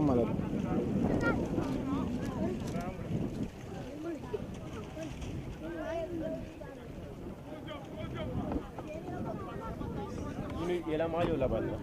Malah ini ialah maju lah balik.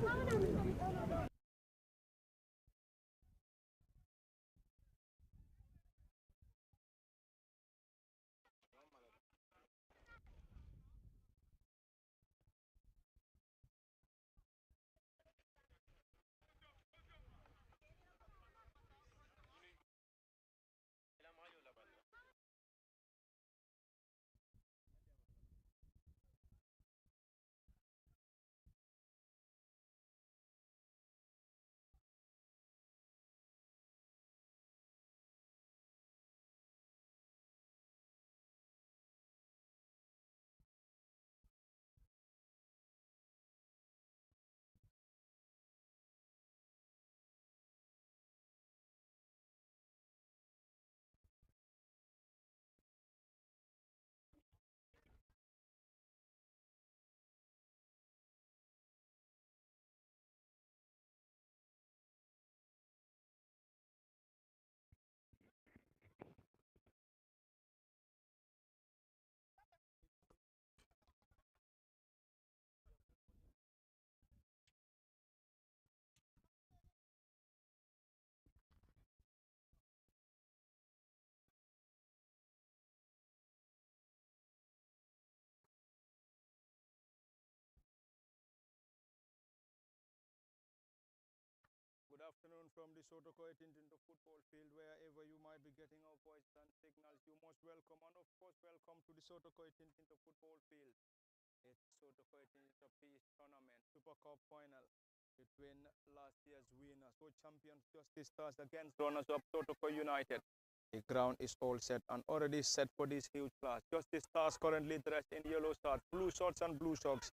Good afternoon from the Sotokoi Tintinto football field, wherever you might be getting our voices and signals. You're most welcome, and of course, welcome to the Sotokoi Tintinto football field. It's Sotokoi Tintinto Peace Tournament Super Cup final between last year's winners, so champions Justice Stars against runners-up Sotokoi United. The ground is all set and already set for this huge clash. Justice Stars currently dressed in yellow shirts, blue shorts and blue socks,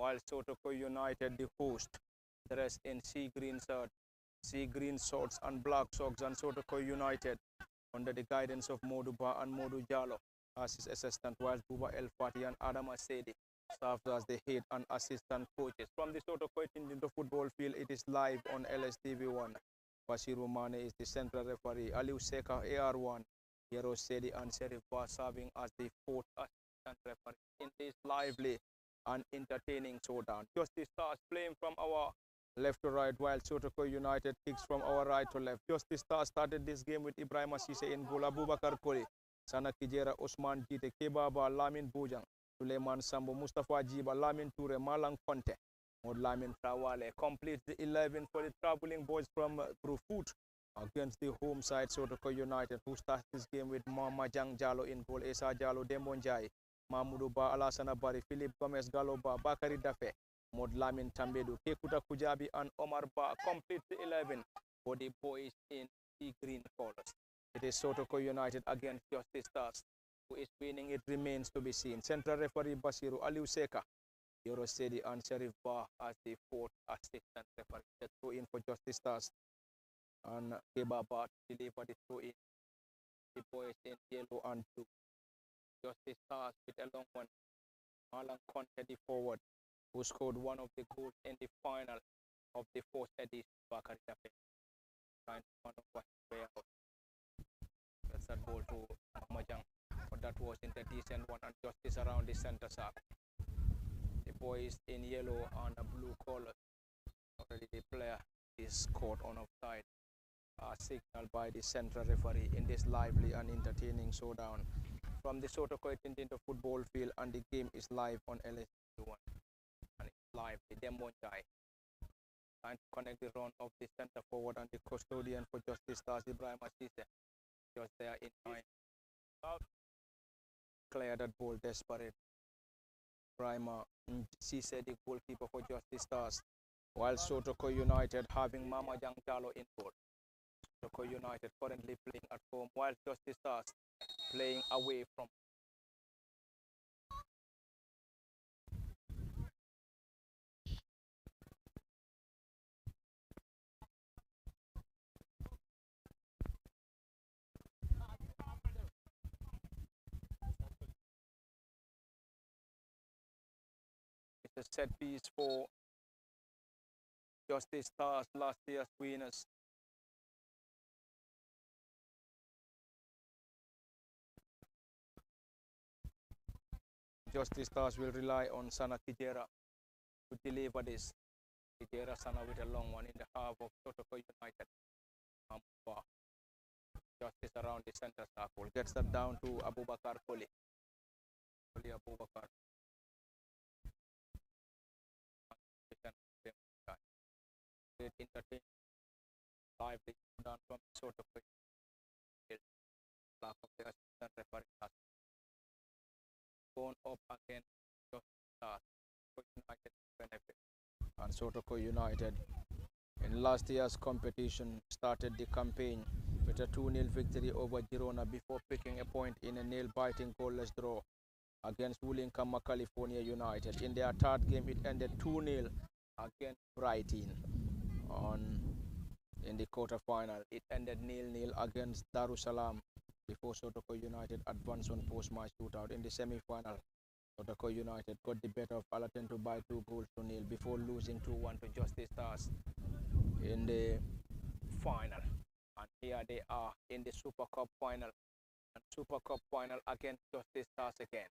while Sotokoi United, the host, dressed in sea green shorts and black socks, and Sotokoi United under the guidance of Moduba and Modu Jalo as his assistant, while Buba El Fati and Adam Asedi served as the head and assistant coaches. From the Sotokoi Tintinto football field, it is live on LSTV1. Bashiru Mane is the central referee. Aliu Seka AR1, Yero Sedi and Serif Ba serving as the fourth assistant referee in this lively and entertaining showdown. Justice Stars playing from our left to right, while Sotokoi United kicks from our right to left. Justice Stars started this game with Ibrahim Asise in goal, Abubakar Koli, Sana Kijera, Osman Jite, Kebaba, Lamin Bujang, Suleiman Sambo, Mustafa Jiba, Lamin Ture, Malang Conte, Mod Lamin Trawale completes the 11 for the traveling boys from Brufut against the home side Sotokoi United, who starts this game with Mamajang Jalo in goal, Esa Jalo, Dembonjai, Mahmoudou Ba, Alassana Bari, Philip Gomez, Galoba, Bakari Dafe, Mod Lamin Tambedu, Kekuta Kujabi, and Omar Ba complete the 11 for the boys in the green colors. It is Sotokoi United against Justice Stars. Who is winning, it remains to be seen. Central referee Basiru Aliu Seka, Yoro Sedi and Sharif Ba as the fourth assistant referee. The throw in for Justice Stars. And Kebaba deliver the throw in. The boys in yellow and blue. Justice Stars with a long one. Malang Conte the forward, who scored one of the goals in the final of the fourth edition. Bakari Dafe trying to run over his way out. That's that ball to Mahmajang. But that was in the decent one, and Justice around the center circle. The boys in yellow and a blue collar. Already the player is caught on offside. Signaled by the central referee in this lively and entertaining showdown from the Sotokoi Tintinto football field, and the game is live on LSD1. And it's live, the Demonjai trying to connect the run of the center forward and the custodian for Justice Stars, Ibrahim Asise, just there in time. Clear that ball, desperate. Ibrahim Asise, the goalkeeper for Justice Stars, while Sotokoi United having Mama Jang Jalo in goal. Sotokoi United currently playing at home, while Justice Stars playing away from It's a set piece for Justice Stars, last year's winners. Justice Stars will rely on Sana Kijera to deliver this. Kijera Sana with a long one in the half of Sotokoi United. Justice around the center circle. Gets that down to Abubakar Koli. Koli Abubakar. Great entertainment. Lively down from Sotokoi. Lack of the assistant referee. Gone up again. Justice Stars. United benefit. And Sotokoi United in last year's competition started the campaign with a 2-0 victory over Girona before picking a point in a nail-biting goalless draw against Wulinkama California United. In their third game, it ended 2-0 against Brighton. In the quarter-final, it ended 0-0 against Darussalam before Sotokoi United advanced on post-match shootout. In the semi-final, Sotokoi United got the better of Alatentu by 2-0 before losing 2-1 to Justice Stars in the final. And here they are in the Super Cup final. And Super Cup final against Justice Stars again.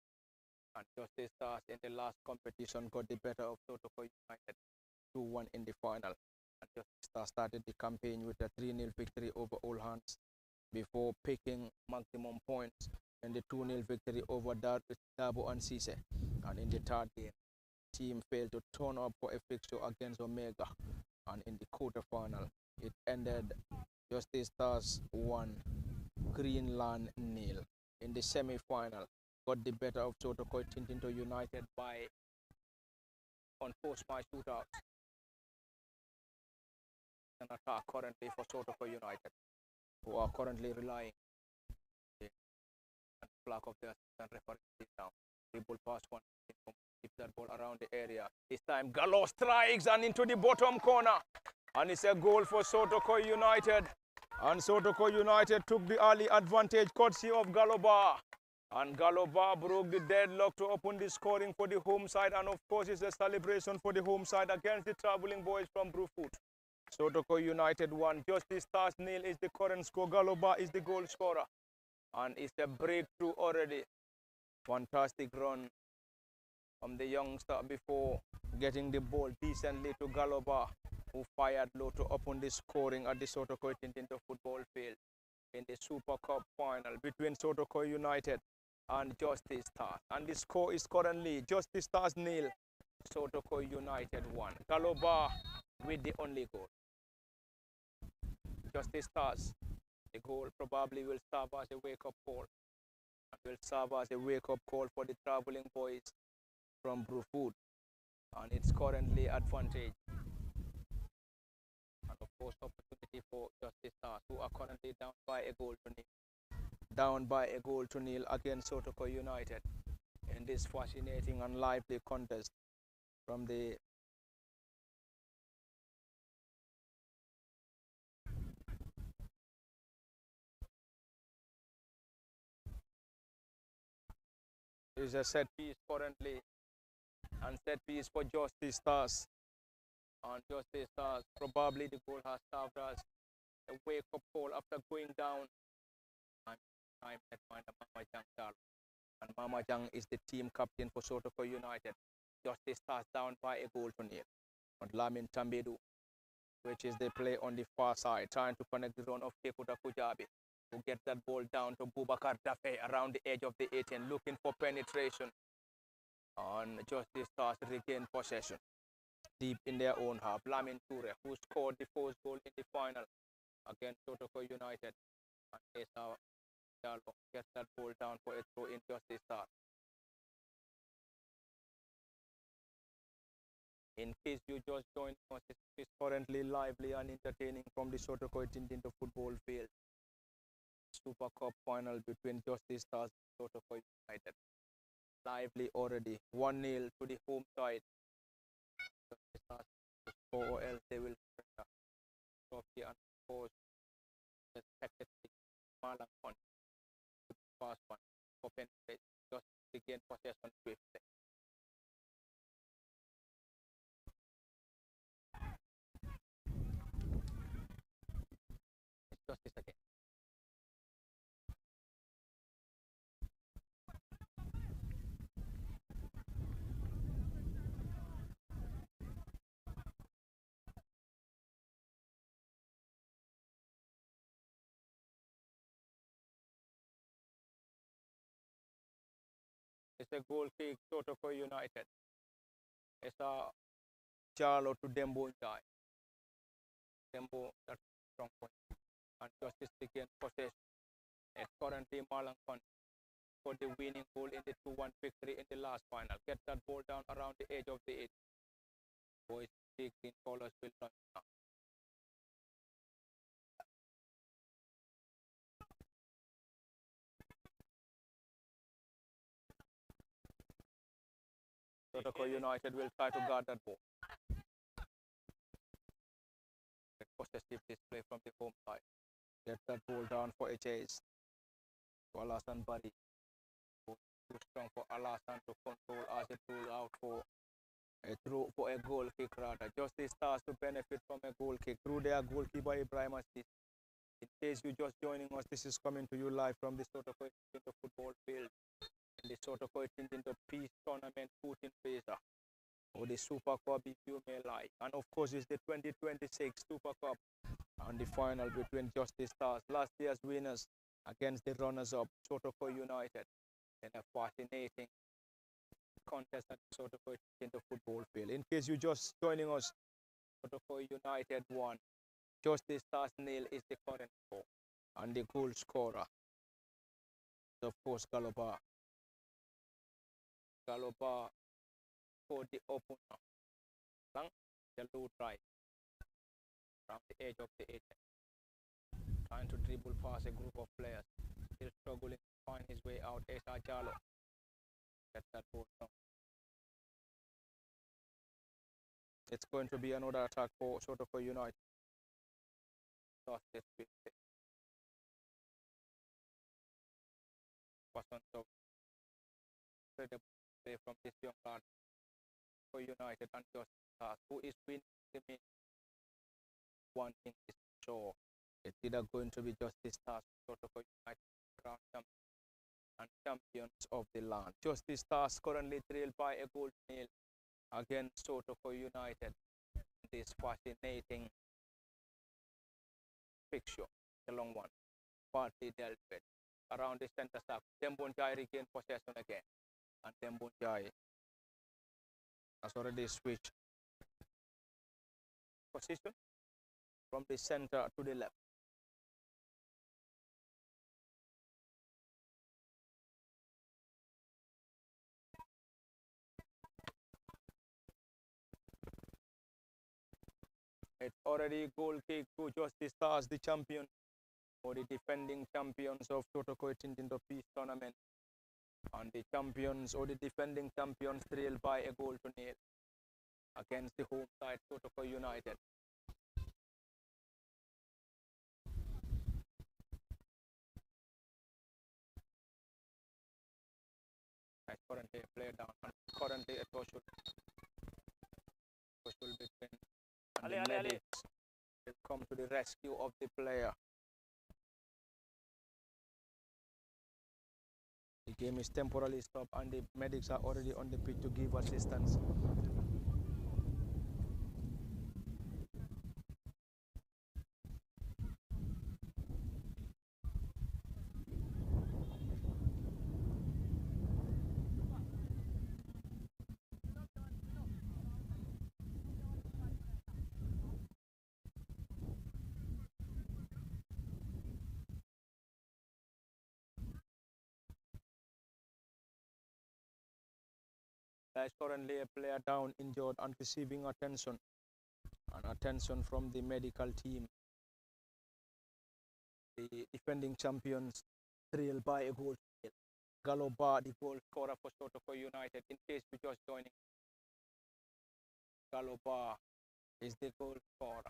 And Justice Stars in the last competition got the better of Sotokoi United 2-1 in the final. And Justice Stars started the campaign with a 3-0 victory over All Hands before picking maximum points in the 2-0 victory over Dabo and Cisse. And in the third game, team failed to turn up for a fixture against Omega. And in the quarterfinal, it ended Justice Stars 1, Greenland 0. In the semi-final, got the better of Sotokoi Tintinto United by on post-match shootouts. An attack currently for Sotokoi United, who are currently relying on the flag of the assistant referee down. Dribble pass one, keep that ball around the area. This time Gallo strikes and into the bottom corner. And it's a goal for Sotokoi United. And Sotokoi United took the early advantage courtesy of Galoba. And Galoba broke the deadlock to open the scoring for the home side. And of course, it's a celebration for the home side against the traveling boys from Brewfoot. Sotokoi United 1, Justice Stars 0 is the current score. Galoba is the goal scorer. And it's a breakthrough already. Fantastic run from the youngster before getting the ball decently to Galoba, who fired low to open the scoring at the Sotokoi Tintinto football field in the Super Cup final between Sotokoi United and Justice Stars. And the score is currently Justice Stars 0, Sotokoi United 1. Galoba with the only goal. Justice Stars, the goal probably will serve as a wake-up call. Will serve as a wake-up call for the traveling boys from Brewfoot. And it's currently advantage. And of course, opportunity for Justice Stars, who are currently down by a goal to nil. Down by a goal to nil against Sotokoi United in this fascinating and lively contest from the is a set piece currently, and set piece for Justice Stars. And Justice Stars, probably the goal has served as a wake-up call after going down. And time at Mama Jang. And Mama Jang is the team captain for Sotokoi United. Justice Stars down by a goal to nil. But Lamin Tambedu, which is the play on the far side, trying to connect the run of Kekuta Kujabi, who gets that ball down to Bubakar Dafe around the edge of the 18, looking for penetration. And Justice Stars regain possession deep in their own half. Lamin Toure, who scored the first goal in the final against Sotokoi United. And Esa Diallo gets that ball down for a throw in Justice Stars. In case you just joined us, it's currently lively and entertaining from the Sotokoi Tintinto football field. Super Cup final between Justice Stars and Sotokoi United. Lively already. 1-0 to the home side. Justice Stars to score, or else they will surrender. Trophy and force expected Malang on the first one. Open just regain possession swiftly. It's a goal kick, Sotokoi United. It's a Charlo to Dembo Jai. Dembo, that's strong point. And Justice again possession. It's currently Malankon for the winning goal in the 2-1 victory in the last final. Get that ball down around the edge of the 8. Boys, big green colors will launch now. Sotokoi United will try to guard that ball. Get possessive display from the home side. Get that ball down for a chase. To Alasan Bari. Too strong for Alasan to control as it rolls out for a goal kick rather. Justice Stars to benefit from a goal kick through their goalkeeper Ibrahim Assis. In case you're just joining us, this is coming to you live from the Sotokoi Tintinto football field in the Sotokoi Tintinto Peace Tournament Putin Pesa or the Super Cup if you may like. And of course it's the 2026 Super Cup and the final between Justice Stars, last year's winners against the runners-up Sotokoi United in a fascinating contest at Sotokoi Tintinto football field. In case you're just joining us, Sotokoi United won. Justice Stars nil is the current score. And the goal scorer is of course Galoba. Galoba for the opener. Lang, the low drive from the edge of the 8. Trying to dribble past a group of players. Still struggling to find his way out. Esa Jalo. Get that ball down. It's going to be another attack for Sotokoi United. Justice wasn't so incredible play from this young lad for United and Justice Stars, who is winning the game. One thing is sure, it's either going to be Justice Stars or Sotokoi United crown champions and champions of the land. Justice Stars currently trailed by a goal to nil against Sotokoi United. This fascinating fixture, the long one, partly dealt with. Around the center circle, Dembonjai regained possession again, and Dembonjai has already switched position from the center to the left. It's already goal kick to Justice Stars, the champion or the defending champions of Sotokoi Tintinto Peace Tournament. And the champions or the defending champions trailed by a goal to nil against the home side Sotokoi United. As currently a play down and currently a toss will between and the medics will come to the rescue of the player. The game is temporarily stopped and the medics are already on the pitch to give assistance. There is currently a player down injured and receiving attention from the medical team. The defending champions trailed by a goal. Galoba, the goal scorer for Sotokoi United. In case you're just joining, Galoba is the goal scorer.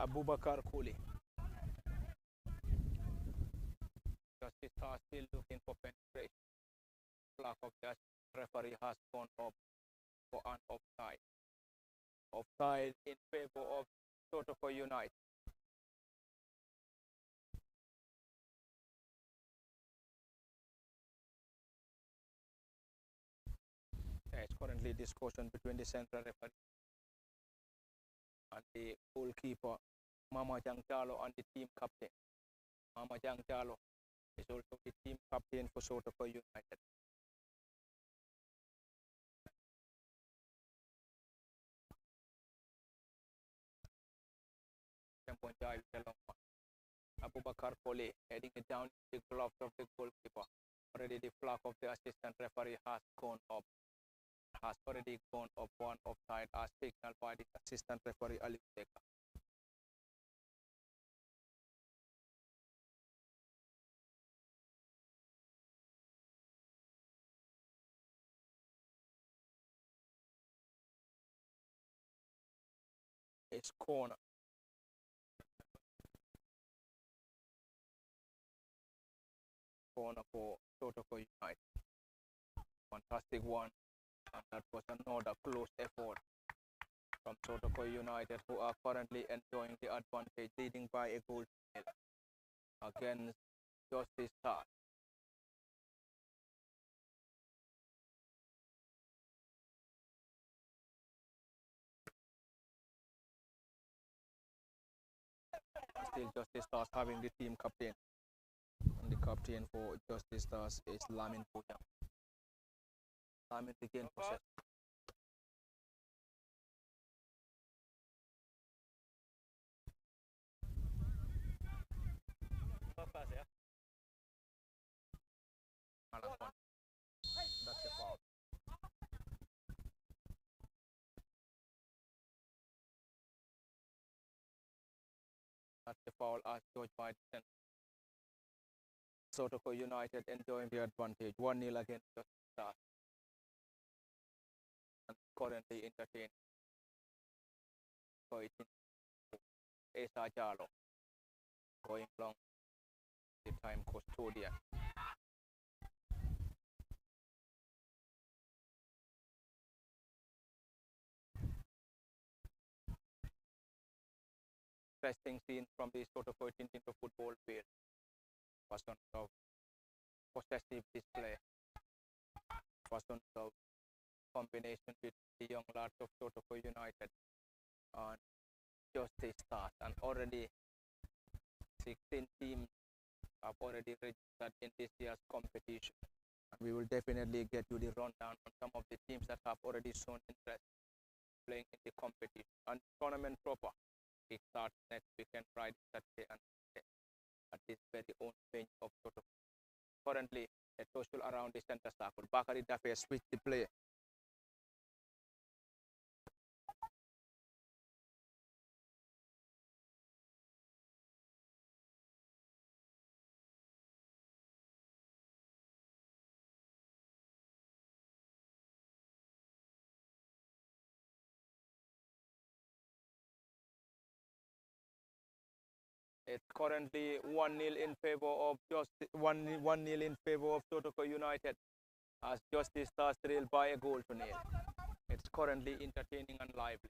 Abubakar Kuli. Justice Stars still looking for penetration. Flag of the referee has gone up for an offside. Offside in favor of Sotokoi United. It's currently discussion between the central referee and the goalkeeper, Mama Jangtalo, and the team captain. Mama Jangtalo is also the team captain for Sotokoi United. Abubakar Kole heading it down the gloves of the goalkeeper. Already the flag of the assistant referee has gone up. Has already gone up one offside as signaled by the assistant referee Ali Seka. It's corner. Corner for Sotokoi United. Fantastic one. And that was another close effort from Sotokoi United, who are currently enjoying the advantage, leading by a goal against Justice Stars. Still Justice Stars having the team captain. And the captain for Justice Stars is Lamin Puja. Lamin again possession. That's a foul. That's the foul as judged by the Sotokoi United enjoying the advantage. 1-0 against Justice Stars. And currently entertaining Esa Jalo going long the time custodian. Interesting scene from the Sotokoi Tintinto football field. Person of possessive display. Person of combination with the young lads of Sotokoi United and Justice Stars, and already 16 teams have already registered in this year's competition. And we will definitely get you the rundown on some of the teams that have already shown interest playing in the competition. And tournament proper, it starts next weekend, Friday, Saturday, and Sunday at this very own venue of Sotokoi. Currently, a social around the center circle. Bakari Dafe switched the play. It's currently 1-0 in favor of one nil in favor of Sotokoi United as Justice Stars trail by a goal to nil. It's currently entertaining and lively.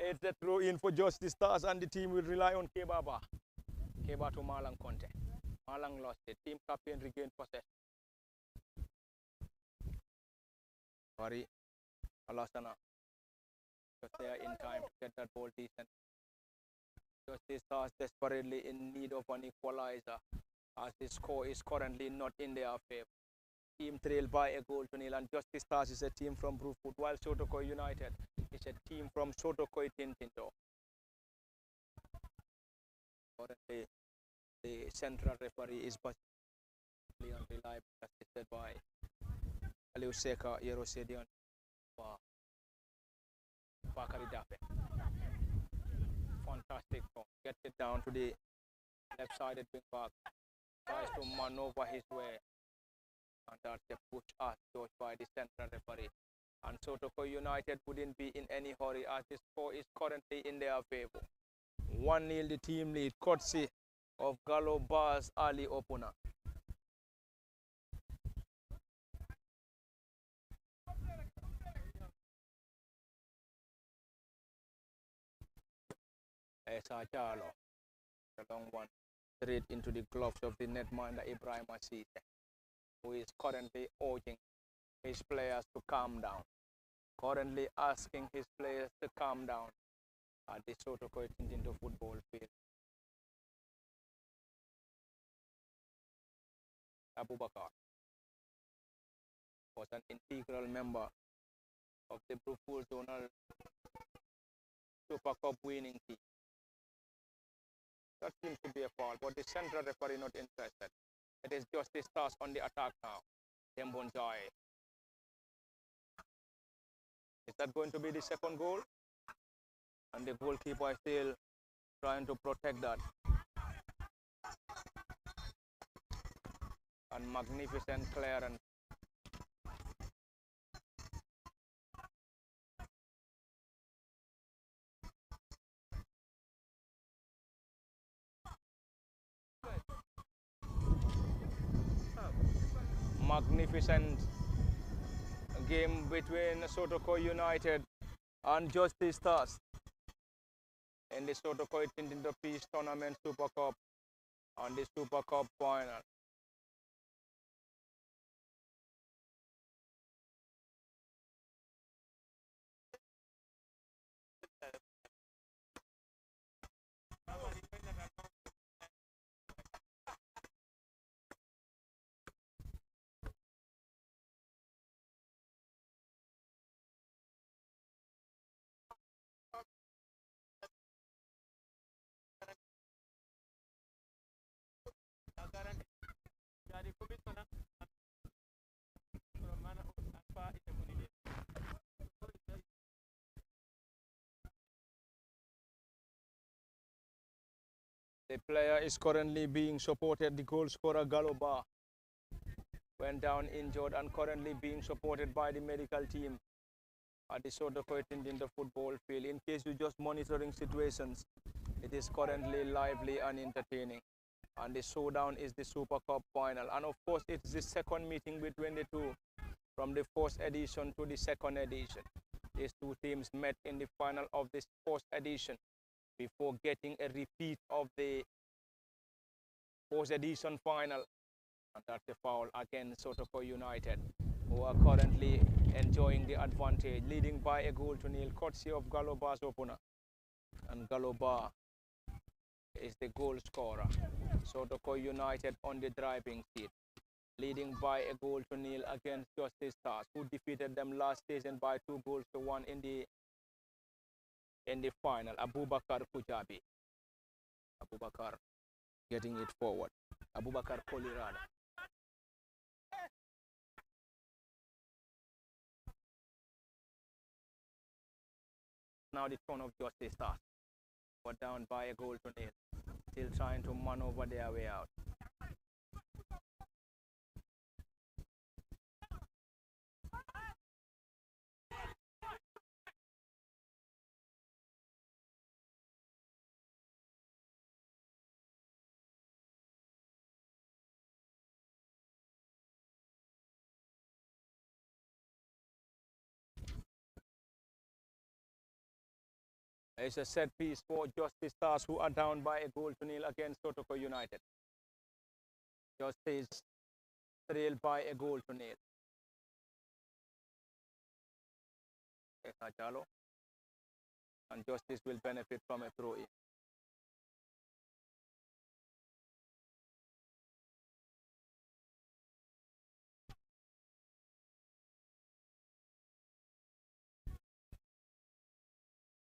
It's the throw in for Justice Stars, and the team will rely on Kebaba. Keba to Malang Conte. Malang lost it. Team captain regained possession. Sorry, Alasana. Just there in time to get that ball decent. Justice Stars desperately in need of an equalizer as the score is currently not in their favor. Team trailed by a goal to nil, and Justice Stars is a team from Brufut, while Sotokoi United is a team from Sotokoi Tintinto. Currently, the central referee is unreliable, assisted by Aliu Seka, Yerosedian, Bakari Dape. Fantastic ball. Gets it down to the left-sided wing back. Tries to maneuver his way. And that's a push as judged by the central referee. And Sotokoi United wouldn't be in any hurry as the score is currently in their favor. 1-0 the team lead, courtesy of Gallo Bars Ali opener. Chalo. The long one straight into the gloves of the netminder Ibrahim Asise, who is currently urging his players to calm down. Currently asking his players to calm down at the Sotokoi Tintinto football field. Abubakar was an integral member of the Bruful Zonal Super Cup winning team. That seems to be a foul, but the central referee not interested. It is just the Stars on the attack now. Tembonjai. Is that going to be the second goal? And the goalkeeper is still trying to protect that. And magnificent clearance. Magnificent game between Sotokoi United and Justice Stars in the Sotokoi Tintinto Peace Tournament Super Cup and the Super Cup final. The player is currently being supported. The goal scorer Galoba went down injured and currently being supported by the medical team at the Sotokoi Tintinto football field. In case you're just monitoring situations, it is currently lively and entertaining. And the showdown is the Super Cup final. And of course, it's the second meeting between the two from the first edition to the second edition. These two teams met in the final of this first edition before getting a repeat of the first edition final. And that's a foul against Sotokoi United, who are currently enjoying the advantage, leading by a goal to nil, courtesy of Galoba's opener. And Galoba is the goal scorer. Sotokoi United on the driving seat, leading by a goal to nil against Justice Stars, who defeated them last season by 2-1 in the final. Abubakar Kujabi. Abubakar getting it forward. Abubakar Kolirada. Now the turn of Justice Stars, but down by a goal to nil. Still trying to maneuver their way out. It's a set piece for Justice Stars, who are down by a goal to nil against Sotokoi United. Justice trailed by a goal to nil. Chalo. And Justice will benefit from a throw-in.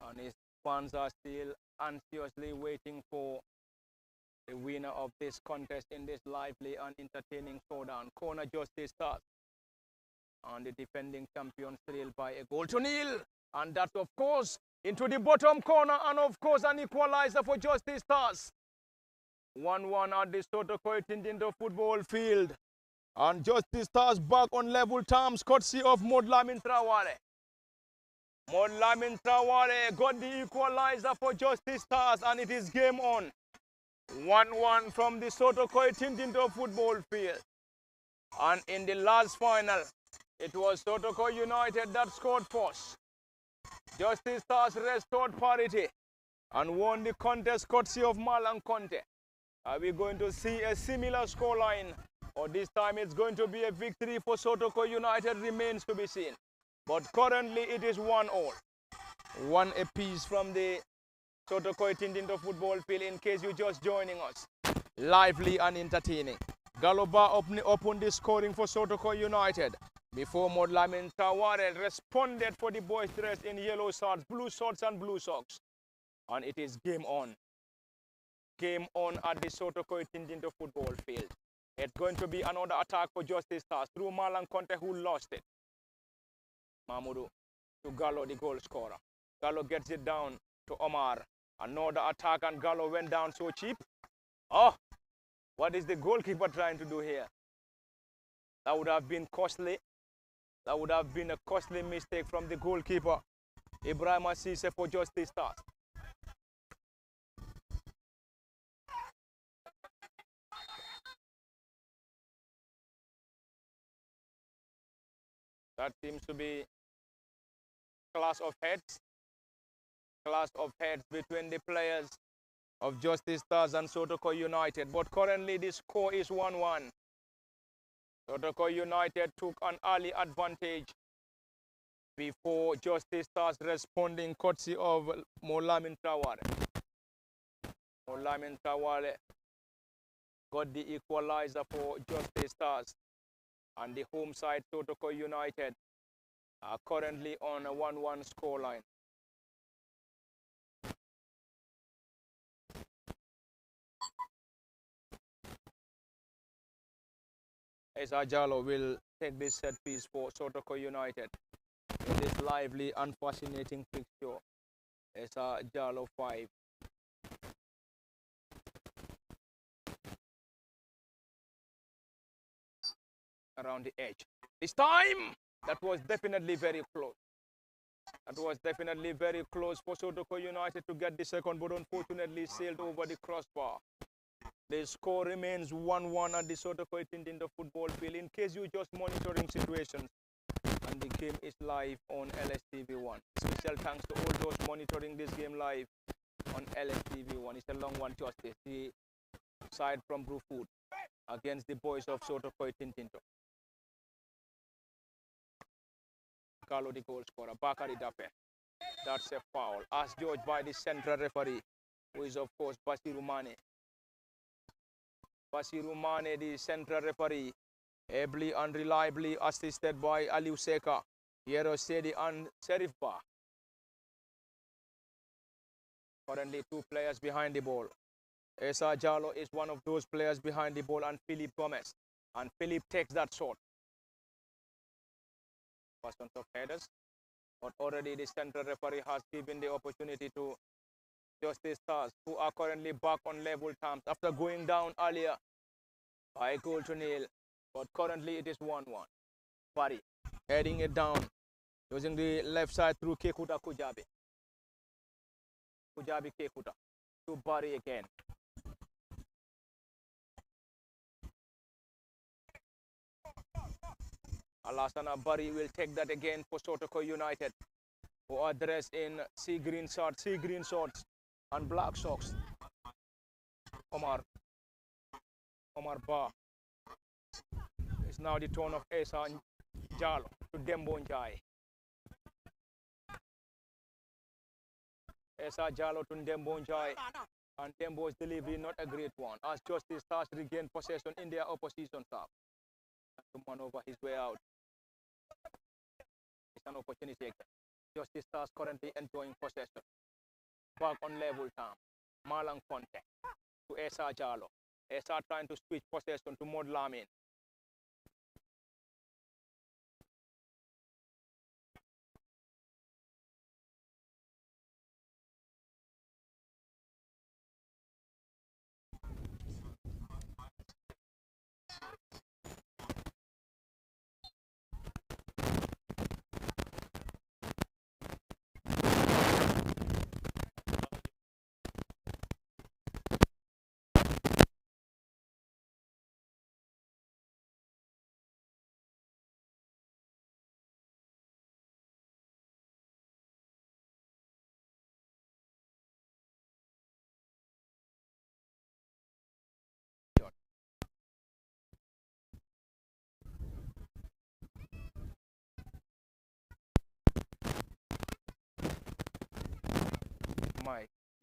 And his fans are still anxiously waiting for the winner of this contest in this lively and entertaining showdown. Corner Justice Stars. And the defending champions trailed by a goal to nil. And that, of course, into the bottom corner. And, of course, an equalizer for Justice Stars. 1-1 at the Sotokoi Tintinto football field. And Justice Stars back on level terms, courtesy of Modlamin Traore. Modlamin Traore got the equalizer for Justice Stars, and it is game on. 1-1 from the Sotokoi Tintinto football field. And in the last final, it was Sotokoi United that scored first. Justice Stars restored parity. and won the contest courtesy of Malang Conte. Are we going to see a similar scoreline, or this time it's going to be a victory for Sotokoi United? Remains to be seen. But currently it is 1-1. One apiece from the Sotokoi Tintinto football field, in case you're just joining us. Lively and entertaining. Galoba opened the scoring for Sotokoi United before Modlamin Taware responded for the boys dressed in yellow shorts, blue shorts and blue socks. And it is game on. Game on at the Sotokoi Tintinto football field. It's going to be another attack for Justice Stars through Malang Conte, who lost it. Mahmoudou to Gallo, the goal scorer. Gallo gets it down to Omar. Another attack, and Gallo went down so cheap. Oh, what is the goalkeeper trying to do here? That would have been costly. That would have been a costly mistake from the goalkeeper, Ibrahim Asise, for Justice Stars. That seems to be clash of heads between the players of Justice Stars and Sotokoi United. But currently the score is 1-1. Sotokoi United took an early advantage before Justice Stars responding courtesy of Molamin Traware. Molamin Traware got the equalizer for Justice Stars, and the home side Sotokoi United are currently on a 1-1 scoreline. Esa Jalo will take this set piece for Sotokoi United in this lively and fascinating fixture. Esa Jalo 5. Around the edge. This time, that was definitely very close. That was definitely very close for Sotokoi United to get the second, but unfortunately sailed over the crossbar. The score remains 1-1 at the Sotokoi Tintinto football field, in case you're just monitoring situations. And the game is live on LSTV1. Special thanks to all those monitoring this game live on LSTV1. It's a long one, Justice. The side from Brewfoot against the boys of Sotokoi Tintinto. Carlo, the goal scorer. Bakari Dafe. That's a foul, as judged by the central referee, who is, of course, Basiru Mane. Basiru Mane, the central referee, ably and reliably assisted by Aliou Seka, Yero Sedi and Serif Ba. Currently 2 players behind the ball. Esa Jalo is one of those players behind the ball, and Philip Gomez. And Philip takes that shot. Persons of headers. But already the central referee has given the opportunity to Justice Stars, who are currently back on level terms after going down earlier by a goal to nil. But currently it is 1-1. Bari heading it down, using the left side through Kekuta Kujabi. Kujabi Kekuta to Bari again. Alasana Bari will take that again for Sotokoi United, who are dressed in sea green shorts and black socks. Omar Ba. It's now the turn of Esa Jalo to Dembo Njai. Esa Jalo to Dembo Njai, and Dembo's delivery not a great one, as Justice Stars regain possession in their opposition half. To maneuver his way out. It's an opportunity again. Justice Stars currently enjoying possession. Back on level term. Malang Conte to Esa Jalo. Esa trying to switch possession to Mod Lamin.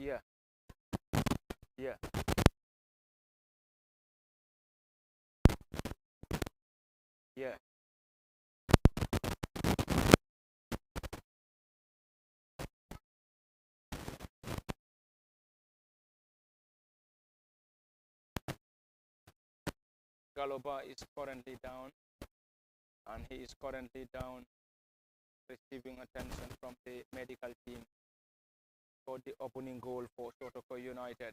Yeah, yeah. Yeah. Galoba is currently down, and he is currently down, receiving attention from the medical team for the opening goal for Sotokoi United.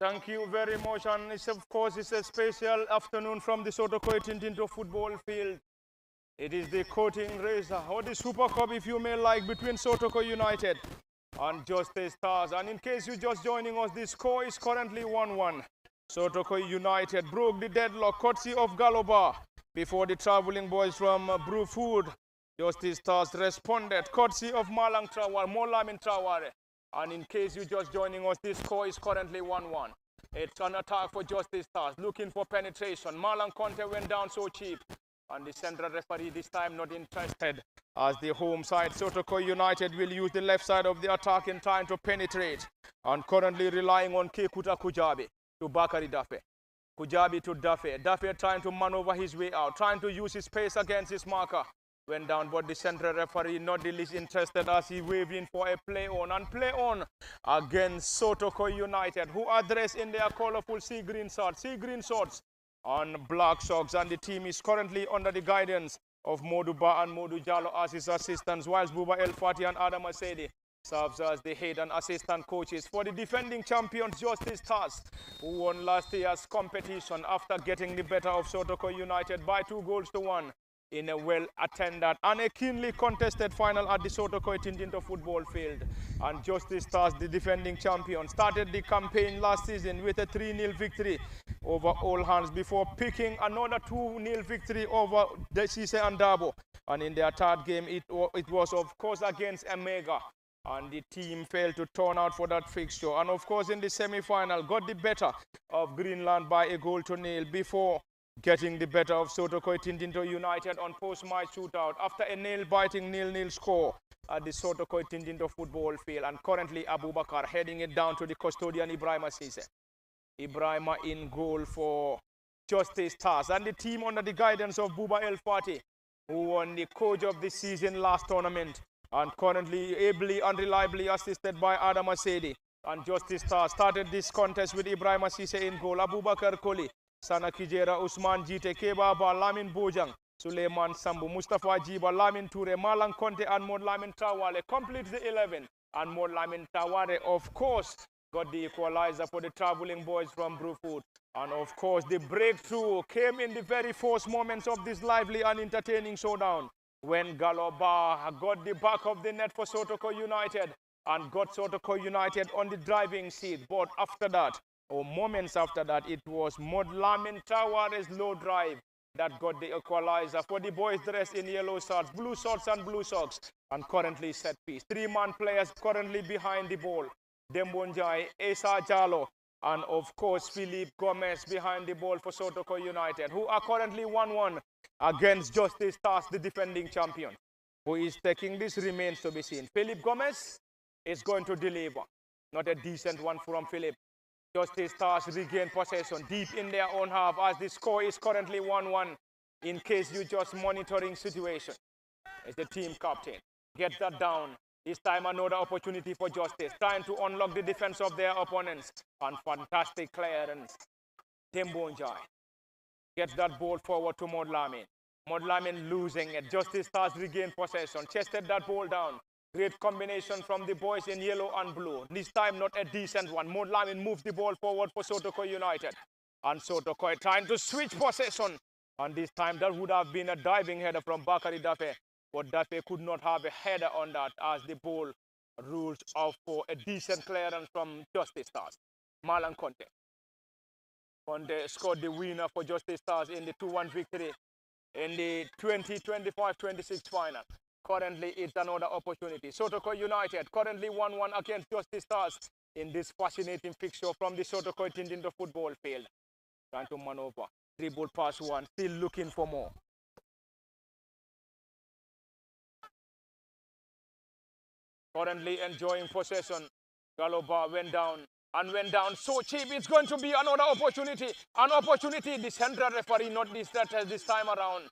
Thank you very much, and of course it's a special afternoon from the Sotokoi Tintinto football field. It is the coating race, or the Super Cup if you may like, between Sotokoi United and Justice Stars. And in case you're just joining us, the score is currently 1-1. Sotokoi United broke the deadlock courtesy of Galoba before the traveling boys from Brewfood. Justice Stars responded courtesy of Malang Trawar, Molamin Traware. And in case you're just joining us, this score is currently 1-1. It's an attack for Justice Stars, looking for penetration. Malang Conte went down so cheap. And the central referee this time not interested, as the home side Sotokoi United will use the left side of the attack in time to penetrate, and currently relying on Kekuta Kujabi to Bakari Dafe. Kujabi to Dafe. Dafe trying to maneuver his way out, trying to use his pace against his marker. Went down, but the central referee not the least interested, as he waved in for a play on, and play on against Sotokoi United, who are dressed in their colorful sea green shorts on black socks, and the team is currently under the guidance of Moduba and Modu Jallo as his assistants, whilst Buba El Fati and Adam Asedi serves as the head and assistant coaches for the defending champions Justice Stars, who won last year's competition after getting the better of Sotokoi United by 2-1 in a well-attended and a keenly contested final at the Sotokoi Tintinto football field. And Justice Stars, the defending champion, started the campaign last season with a 3-0 victory over All Hands before picking another 2-0 victory over Desise and Dabo. And in their third game, it was of course against Omega. And the team failed to turn out for that fixture. And of course in the semi-final, got the better of Greenland by a 1-0 before getting the better of Sotokoi Tintinto United on post-match shootout after a nail-biting 0-0 score at the Sotokoi Tintinto football field. And currently Abubakar heading it down to the custodian Ibrahima Sise. Ibrahima in goal for Justice Stars, and the team under the guidance of Buba El Fati, who won the coach of the season last tournament, and currently ably and reliably assisted by Adam Asedi. And Justice Stars started this contest with Ibrahima Sise in goal, Abubakar Koli, Sana Kijera, Usman Jite, Kebaba, Lamin Bojang, Suleiman Sambu, Mustafa Jiba, Lamin Ture, Malang Conte, and Mod Lamin Trawale completes the 11. And Mod Lamin Trawale, of course, got the equalizer for the traveling boys from Brewfood. And of course, the breakthrough came in the very first moments of this lively and entertaining showdown, when Galoba got the back of the net for Sotokoi United and got Sotokoi United on the driving seat. But after that, or moments after that, it was Modlamin Taware's low drive that got the equalizer for the boys dressed in yellow shorts, blue shorts and blue socks, and currently set piece. 3-man players currently behind the ball. Dembonjai, Esa Jalo, and of course Philip Gomez behind the ball for Sotokoi United, who are currently 1-1 against Justice Stars, the defending champion. Who is taking this remains to be seen. Philip Gomez is going to deliver. Not a decent one from Philip. Justice Stars regain possession deep in their own half as the score is currently 1-1. In case you're just monitoring situation, as the team captain gets that down. This time another opportunity for Justice, trying to unlock the defense of their opponents. And fantastic clearance. Dembonjai gets that ball forward to Modlamin. Modlamin losing it. Justice Stars regain possession, chested that ball down. Great combination from the boys in yellow and blue. This time not a decent one. Modlamin moves the ball forward for Sotokoi United. And Sotokoi trying to switch possession. And this time that would have been a diving header from Bakari Dafe. But Dafe could not have a header on that, as the ball rules out for a decent clearance from Justice Stars. Malang Conte. Conte scored the winner for Justice Stars in the 2-1 victory in the 2025-26 final. Currently, it's another opportunity. Sotokoi United currently 1-1 against Justice Stars in this fascinating fixture from the Sotokoi Tintinto football field. Trying to maneuver. Dribble pass one. Still looking for more. Currently enjoying possession. Galoba went down and went down so cheap. It's going to be another opportunity. An opportunity. The central referee not distracted this time around.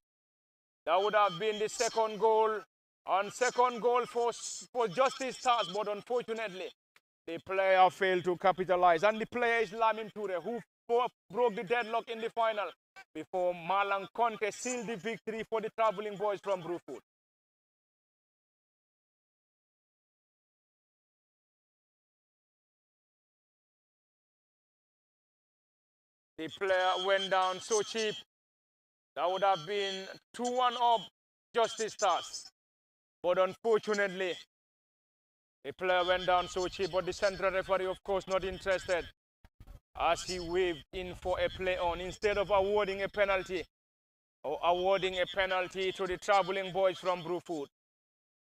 That would have been the second goal. And second goal for Justice Stars, but unfortunately, the player failed to capitalize. And the player is Lamin Toure, who broke the deadlock in the final before Malang Conte sealed the victory for the traveling boys from Brufut. The player went down so cheap. That would have been 2-1 up Justice Stars. But unfortunately, the player went down so cheap. But the central referee, of course, not interested, as he waved in for a play on instead of awarding a penalty to the traveling boys from Brufut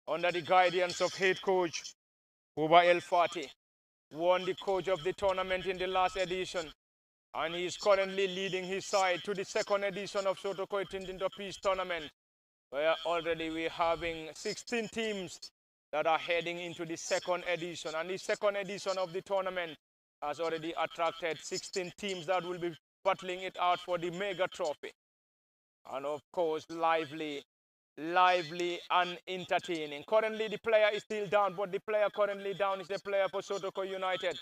under the guidance of head coach Uba El Fati. Won the coach of the tournament in the last edition, and he is currently leading his side to the second edition of Sotokoi Tintinto Peace Tournament, where already we're having 16 teams that are heading into the second edition. And the second edition of the tournament has already attracted 16 teams that will be battling it out for the mega trophy. And of course, lively and entertaining. Currently, the player is still down, but the player currently down is the player for Sotokoi United,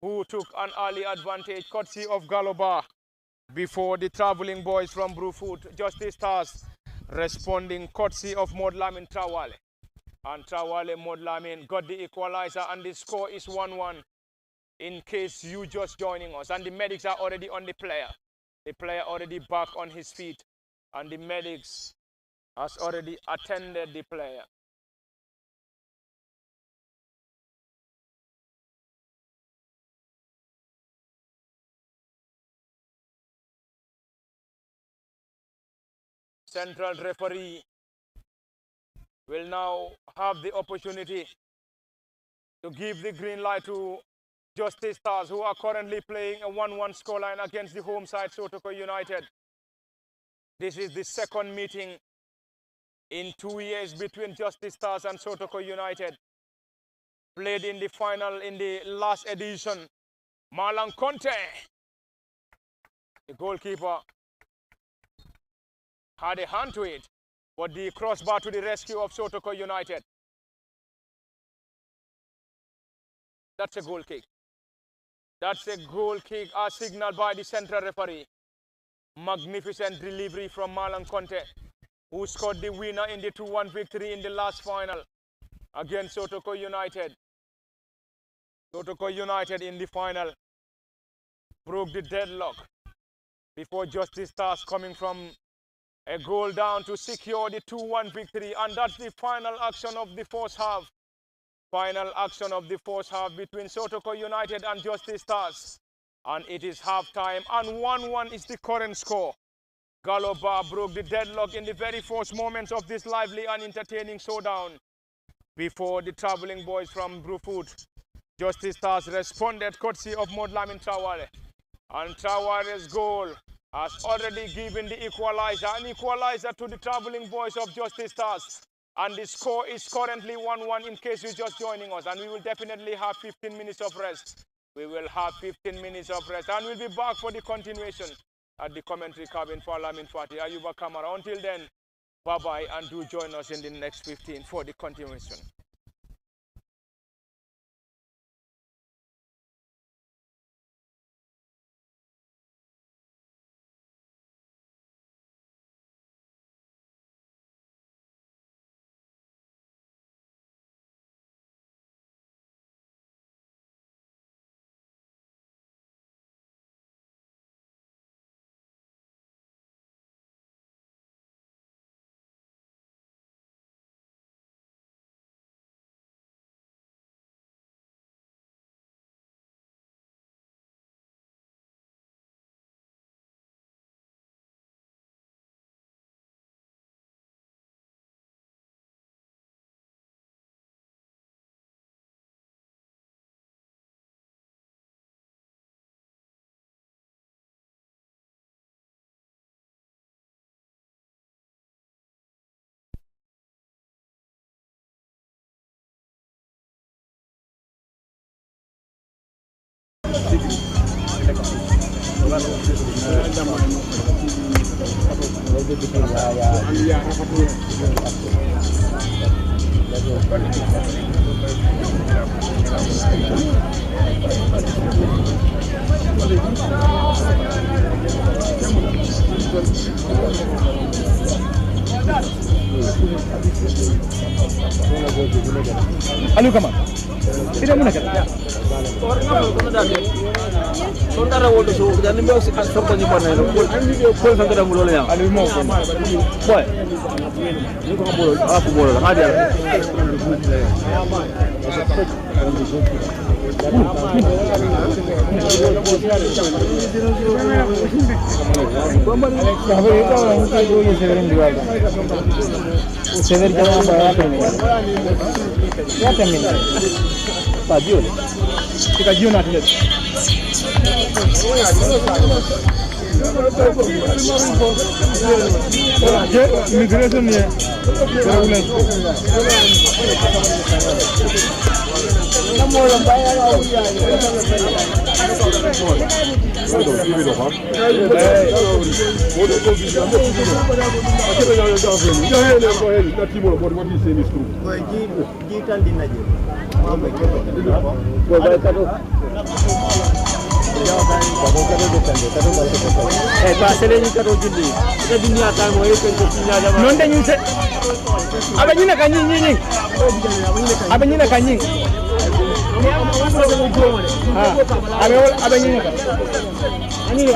who took an early advantage courtesy of Galoba before the traveling boys from Brufut. Justice Stars responding courtesy of Modlamin Trawale. And Trawale Modlamin got the equalizer, and the score is 1-1 in case you just joining us. And the medics are already on the player. The player already back on his feet, and the medics has already attended the player. Central referee will now have the opportunity to give the green light to Justice Stars, who are currently playing a 1-1 scoreline against the home side Sotokoi United. This is the second meeting in 2 years between Justice Stars and Sotokoi United. Played in the final in the last edition. Malang Conte, the goalkeeper, had a hand to it, but the crossbar to the rescue of Sotokoi United. That's a goal kick. That's a goal kick as signaled by the central referee. Magnificent delivery from Malang Conte, who scored the winner in the 2-1 victory in the last final against Sotokoi United. Sotokoi United in the final broke the deadlock before Justice Stars coming from a goal down to secure the 2-1 victory. And that's the final action of the first half. Final action of the first half between Sotokoi United and Justice Stars. And it is half-time, and 1-1 is the current score. Galoba broke the deadlock in the very first moments of this lively and entertaining showdown before the traveling boys from Brufut. Justice Stars responded courtesy of Modlamin Trawale. And Traware's goal has already given the equalizer, an equalizer to the traveling boys of Justice Stars. And the score is currently 1-1 in case you're just joining us. And we will definitely have 15 minutes of rest. We will have 15 minutes of rest. And we'll be back for the continuation at the commentary cabin for Lamin Fati, Ayuba Kamara. Until then, bye-bye, and do join us in the next 15 for the continuation. Alu kama tidak mana kan Sontara wodo so dan mbe sokko ni bonne ko sanka da mulo ya alu mo ko boy ni ko bolo aku bolo ngadi ala immigration ya pasele ni kado jindi ta dunia ta mo e ko tinya jama non dañu se abanyina kanyinyi abanyina kanyi abanyina ani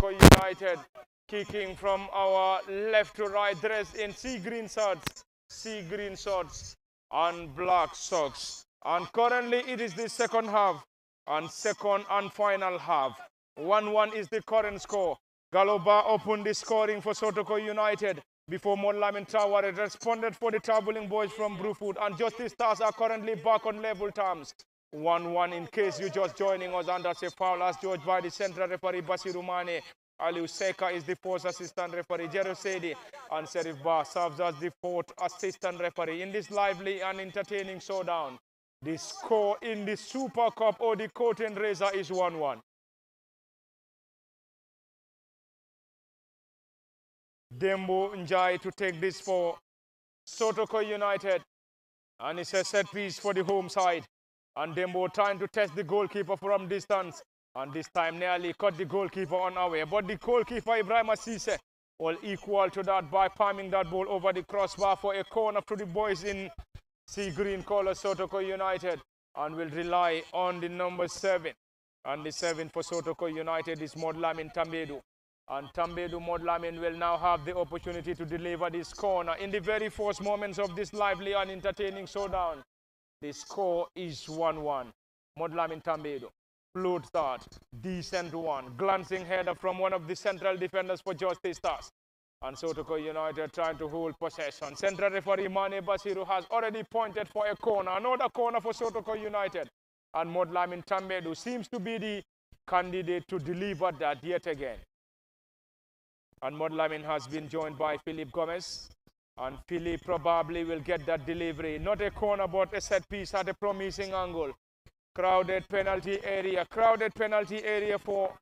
Sotokoi United. Kicking from our left to right, dressed in sea green shorts and black socks. And currently it is the second half and second and final half. 1-1 is the current score. Galoba opened the scoring for Sotokoi United before Monlamin Taware responded for the traveling boys from Brufut, and Justice Stars are currently back on level terms. 1-1 in case you're just joining us, and that's a foul as judged by the central referee Basiru Mane. Aliu Seka is the fourth assistant referee. Jero Sedi and Serif Ba serves as the fourth assistant referee in this lively and entertaining showdown. The score in the Super Cup or the Curtain Raiser is 1-1. Dembo Njai to take this for Sotokoi United. And it's a set piece for the home side. And Dembo trying to test the goalkeeper from distance. And this time nearly caught the goalkeeper on our way. But the goalkeeper Ibrahim Asise will equal to that by palming that ball over the crossbar for a corner to the boys in sea green color Sotokoi United. And will rely on the number 7. And the 7 for Sotokoi United is Modlamin Tambedu. And Tambedu Modlamin will now have the opportunity to deliver this corner in the very first moments of this lively and entertaining showdown. The score is 1-1. Modlamin Tambedu. Float start. Decent one. Glancing header from one of the central defenders for Justice Stars. And Sotokoi United trying to hold possession. Central referee Mane Basiru has already pointed for a corner. Another corner for Sotokoi United. And Modlamin Tambedu seems to be the candidate to deliver that yet again. And Modlamin has been joined by Philip Gomez. And Philip probably will get that delivery. Not a corner, but a set piece at a promising angle. Crowded penalty area for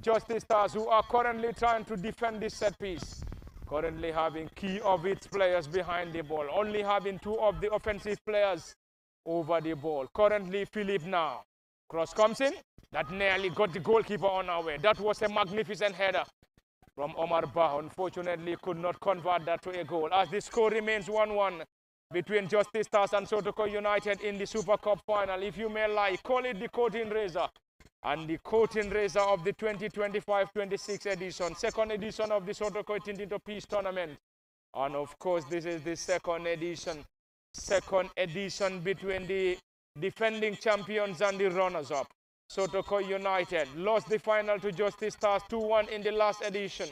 Justice Stars, who are currently trying to defend this set piece. Currently having key of its players behind the ball. Only having 2 of the offensive players over the ball. Currently Philip now. Cross comes in. That nearly got the goalkeeper on our way. That was a magnificent header from Omar Bah. Unfortunately could not convert that to a goal. As the score remains 1-1 between Justice Stars and Sotokoi United in the Super Cup final. If you may like, call it the Curtain Raiser. And the Curtain Raiser of the 2025-26 edition. Second edition of the Sotokoi Tintinto Peace Tournament. And of course, this is the second edition. Second edition between the defending champions and the runners-up. Sotokoi United lost the final to Justice Stars 2-1 in the last edition.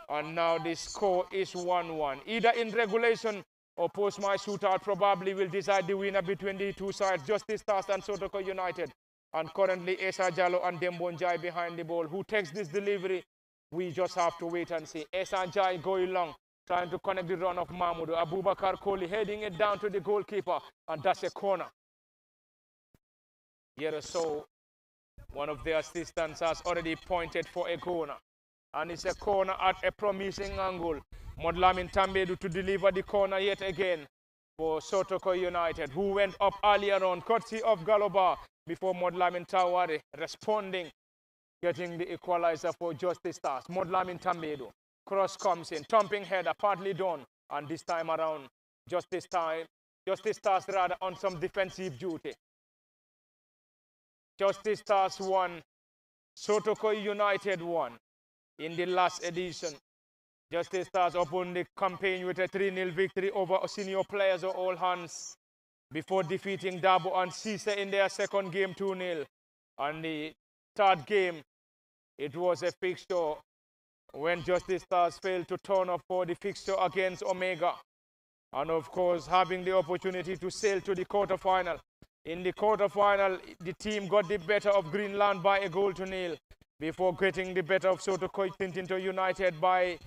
And now the score is 1-1. Either in regulation or post-match shootout probably will decide the winner between the two sides, Justice Stars and Sotokoi United. And currently Esa Jallo and Dembo Njai behind the ball. Who takes this delivery? We just have to wait and see. Esa Njai going long, trying to connect the run of Mahmoud. Abubakar Kohli heading it down to the goalkeeper. And that's a corner. Here so one of the assistants has already pointed for a corner. And it's a corner at a promising angle. Modlamin Tambedu to deliver the corner yet again for Sotokoi United, who went up earlier on, courtesy of Galoba, before Modlamin Taware responding, getting the equalizer for Justice Stars. Modlamin Tambedu. Cross comes in, thumping header, partly done. And this time around, Justice Stars rather on some defensive duty. Justice Stars won, Sotokoi United won in the last edition. Justice Stars opened the campaign with a 3-0 victory over senior players of all hands before defeating Dabo and Cisse in their second game 2-0. And the third game, it was a fixture when Justice Stars failed to turn up for the fixture against Omega. And of course, having the opportunity to sail to the quarterfinal. In the quarterfinal, the team got the better of Greenland by 1-0 before getting the better of Sotokoi Tintinto United by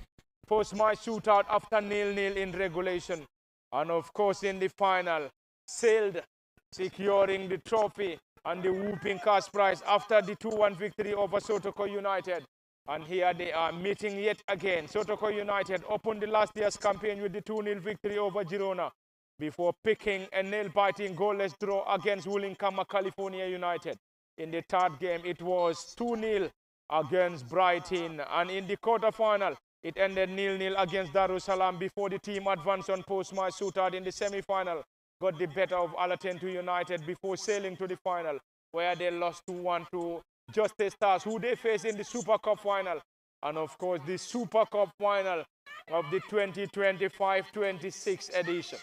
post-match shootout after 0-0 in regulation. And of course, in the final, sailed, securing the trophy and the whooping cash prize after the 2-1 victory over Sotokoi United. And here they are meeting yet again. Sotokoi United opened the last year's campaign with the 2-0 victory over Girona, before picking a nail-biting goalless draw against Woollingkama California United. In the third game, it was 2-0 against Brighton. And in the quarterfinal, it ended 0-0 against Darussalam before the team advanced on post-match shootout in the semi-final. Got the better of Alatentu United before sailing to the final, where they lost 2-1 to Justice Stars, who they face in the Super Cup final. And of course, the Super Cup final of the 2025-26 edition.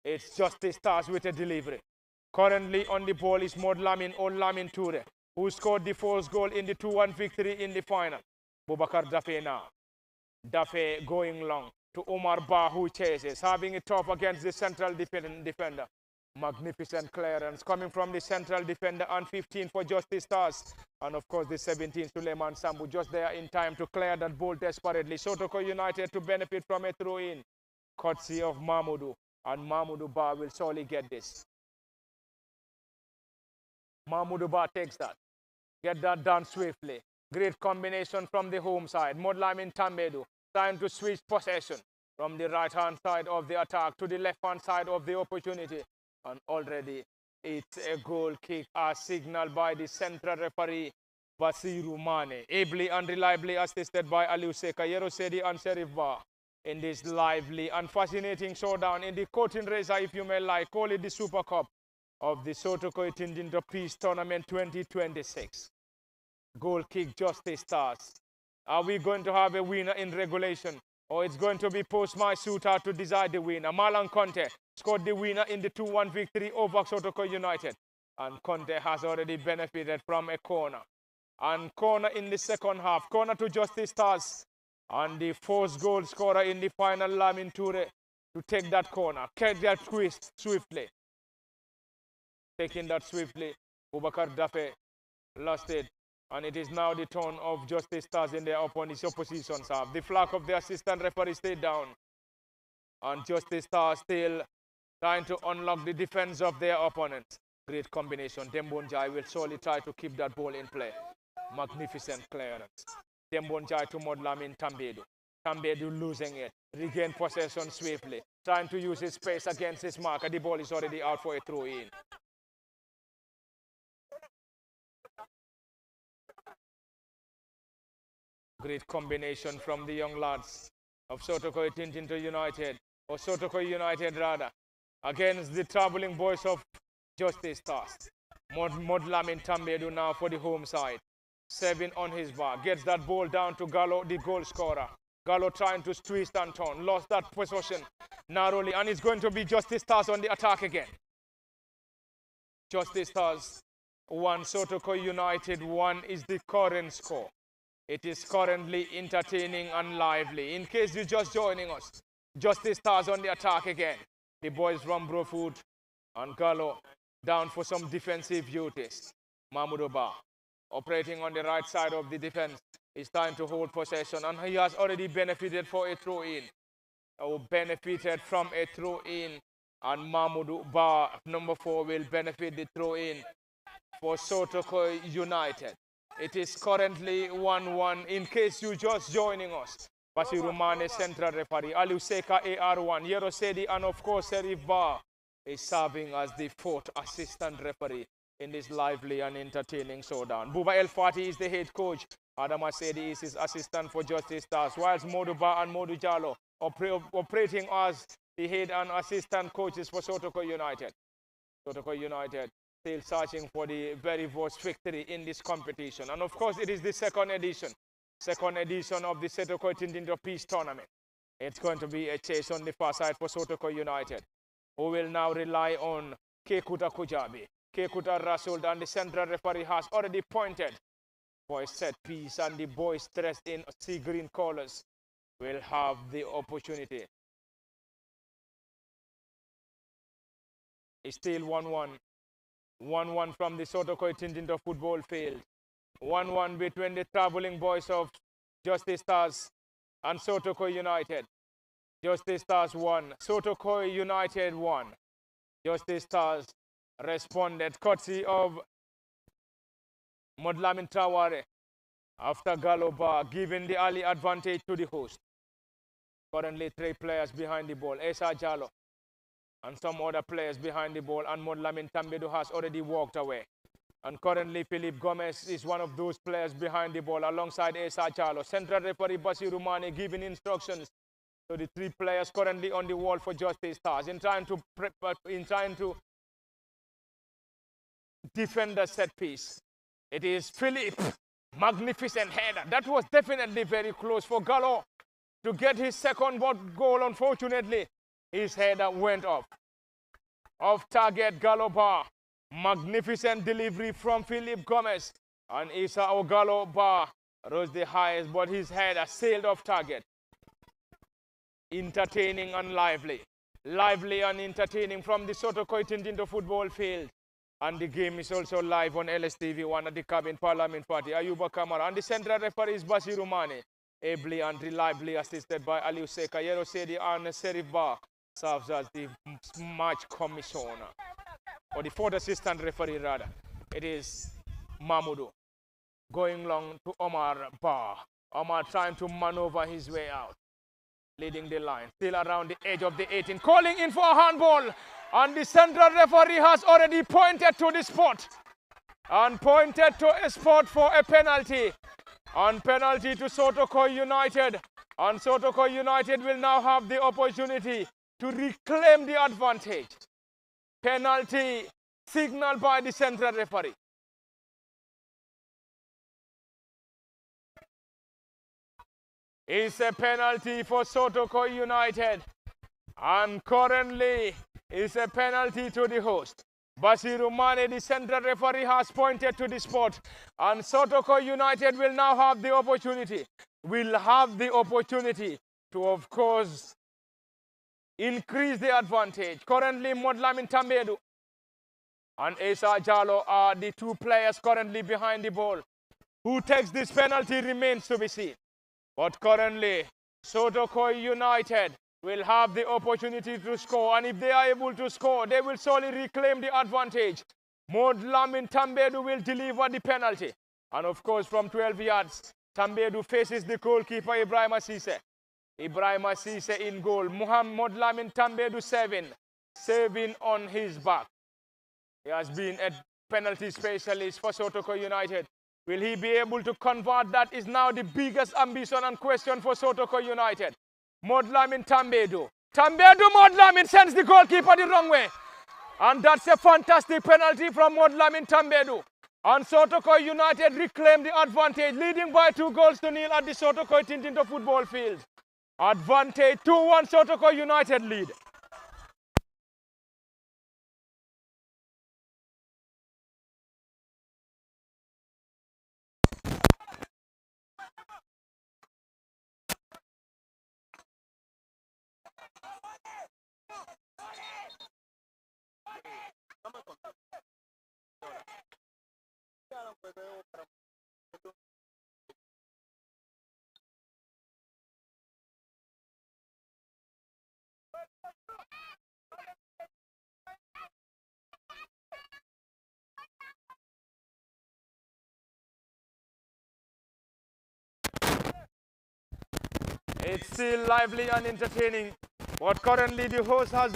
It's Justice Stars with a delivery. Currently on the ball is Modlamin or Lamin Toure, who scored the first goal in the 2-1 victory in the final. Boubacar Dafe now. Dafe going long to Omar Ba, who chases, having it tough against the central defender. Magnificent clearance coming from the central defender, and 15 for Justice Stars. And of course the 17 Suleiman Sambu just there in time to clear that ball desperately. Sotokoi United to benefit from a throw-in, courtesy of Mahmoudou. And Mahmoudou Ba will surely get this. Mahmoudou Ba takes that. Get that done swiftly. Great combination from the home side. Modlamin Tambedu trying to switch possession from the right-hand side of the attack to the left-hand side of the opportunity. And already it's a goal kick as signaled by the central referee, Basiru Mane. Ably and reliably assisted by Aliou Seka, Yerosedi and Serif Ba in this lively and fascinating showdown in the coating race, if you may like, call it the Super Cup of the Sotokoi Tintinto Peace Tournament 2026. Goal kick, Justice Stars. Are we going to have a winner in regulation, or it's going to be post-match shootout to decide the winner? Malan Conte scored the winner in the 2-1 victory over Sotokoi United, and Conte has already benefited from a corner. And corner in the second half, corner to Justice Stars, and the first goal scorer in the final, Lamin Toure, to take that corner, catch that twist swiftly. Taking that swiftly, Boubacar Dafe lost it. And it is now the turn of Justice Stars in their opposition's half. The flag of the assistant referee stayed down. And Justice Stars still trying to unlock the defense of their opponents. Great combination. Dembonjai will surely try to keep that ball in play. Magnificent clearance. Dembonjai to Modlamin Tambedu. Tambedu losing it. Regain possession swiftly. Trying to use his space against his marker. The ball is already out for a throw-in. Great combination from the young lads of Sotokoi Tintinto United, or Sotokoi United rather, against the traveling boys of Justice Stars. Modlamin Tambedu now for the home side. 7 on his bar. Gets that ball down to Gallo, the goal scorer. Gallo trying to twist and turn. Lost that possession narrowly, and it's going to be Justice Stars on the attack again. Justice Stars 1, Sotokoi United 1 is the current score. It is currently entertaining and lively. In case you're just joining us, Justice Stars on the attack again. The boys from Brofoot and Gallo down for some defensive duties. Mahmoudou Ba operating on the right side of the defense. It's time to hold possession, and he has already benefited for a throw-in. Benefited from a throw-in, and Mahmoudou Ba, number 4, will benefit the throw-in for Sotokoi United. It is currently 1-1 in case you're just joining us. Basiru Mane, central referee. Aliou Seka, AR1. Yerosedi, and of course Serif Ba is serving as the 4th assistant referee in this lively and entertaining showdown. Buba El Fati is the head coach. Adam Asedi is his assistant for Justice Stars, whilst Modou Ba and Modou Jallo operating as the head and assistant coaches for Sotokoi United. Sotokoi United still searching for the very first victory in this competition. And of course, it is the second edition of the Sotokoi Tintinto Peace Tournament. It's going to be a chase on the far side for Sotokoi United, who will now rely on Kekuta Kujabi. Kekuta Rasul, and the central referee has already pointed for a set piece, and the boys dressed in sea green colors will have the opportunity. It's still 1-1. 1-1 from the Sotokoi Tintinto football field. 1-1 between the traveling boys of Justice Stars and Sotokoi United. Justice Stars 1, Sotokoi United 1. Justice Stars responded courtesy of Modlamin Traore after Galoba giving the early advantage to the host. Currently 3 players behind the ball. Esa Jallo and some other players behind the ball, and Modlamin Tambedu has already walked away. And currently Philip Gomez is one of those players behind the ball alongside Esa Jallo. Central referee Basiru Mane giving instructions to the 3 players currently on the wall for Justice Stars in trying to defend the set piece. It is Philip Magnificent header. That was definitely very close for Gallo to get his second goal. Unfortunately, his header went off. Off target, Gallo bar. Magnificent delivery from Philip Gomez. And Issa Ogalo bar rose the highest, but his header sailed off target. Entertaining and lively. Lively and entertaining from the Sotokoi Tintinto football field. And the game is also live on LSTV1 at the Cabin Parliament Party. Ayuba Kamara. And the central referee is Basiru Mane. Ably and reliably assisted by Aliou Seka. Yero Sedi and Serif Ba serves as the match commissioner. Or the fourth assistant referee rather. It is Mahmoudou going long to Omar Ba. Omar trying to maneuver his way out. Leading the line. Still around the edge of the 18. Calling in for a handball. And the central referee has already pointed to the spot. And pointed to a spot for a penalty. And penalty to Sotokoi United. And Sotokoi United will now have the opportunity to reclaim the advantage. Penalty signaled by the central referee. It's a penalty for Sotokoi United. And currently, it's a penalty to the host. Basiru Mane, the central referee, has pointed to the spot. And Sotokoi United will now have the opportunity. Will have the opportunity to, of course, increase the advantage. Currently, Modlamin Tambedu and Esa Jalo are the two players currently behind the ball. Who takes this penalty remains to be seen. But currently, Sotokoi United will have the opportunity to score. And if they are able to score, they will solely reclaim the advantage. Modlamin Tambedu will deliver the penalty. And of course, from 12 yards, Tambedu faces the goalkeeper, Ibrahim Asise. Ibrahim Asise in goal. Modlamin Tambedu saving on his back. He has been a penalty specialist for Sotokoi United. Will he be able to convert? That is now the biggest ambition and question for Sotokoi United. Modlamin Tambedu. Modlamin sends the goalkeeper the wrong way. And that's a fantastic penalty from Modlamin Tambedu. And Sotokoi United reclaim the advantage, leading by 2-0 at the Sotokoi Tintinto football field. Advantage 2-1 Sotokoi United lead. It's still lively and entertaining. But currently the host has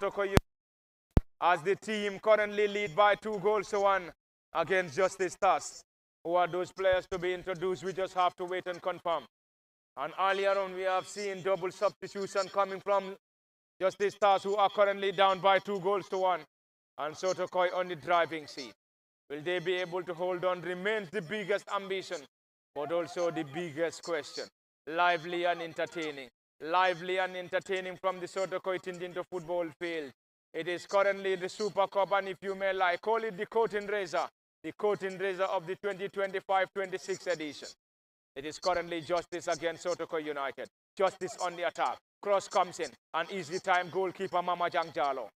Sotokoi as the team currently lead by 2-1 against Justice Stars. Who are those players to be introduced? We just have to wait and confirm. And earlier on, we have seen double substitution coming from Justice Stars, who are currently down by 2-1. And Sotokoi on the driving seat. Will they be able to hold on? Remains the biggest ambition, but also the biggest question. Lively and entertaining. Lively and entertaining from the Sotokoi Tintinto football field. It is currently the Super Cup, and if you may like, call it the curtain raiser of the 2025-26 edition. It is currently Justice against Sotokoi United. Justice on the attack. Cross comes in, and easy time goalkeeper Mama Jangjalo.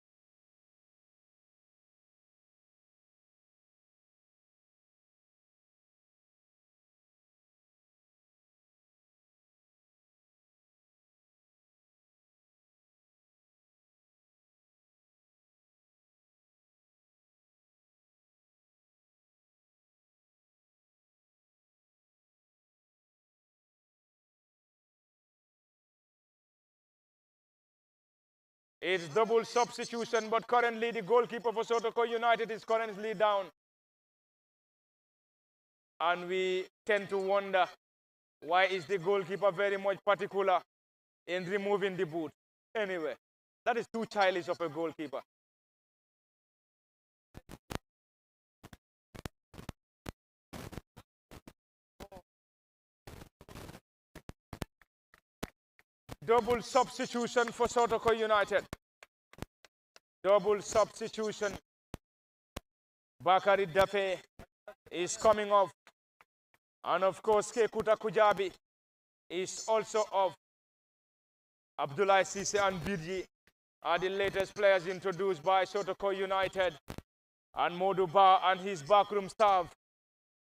It's double substitution, but currently the goalkeeper for Sotokoi United is currently down. And we tend to wonder, why is the goalkeeper very much particular in removing the boot? Anyway, that is too childish of a goalkeeper. Double substitution for Sotokoi United. Double substitution. Bakari Dafe is coming off. And of course, Kekuta Kujabi is also off. Abdullah Sise and Birji are the latest players introduced by Sotokoi United. And Moduba and his backroom staff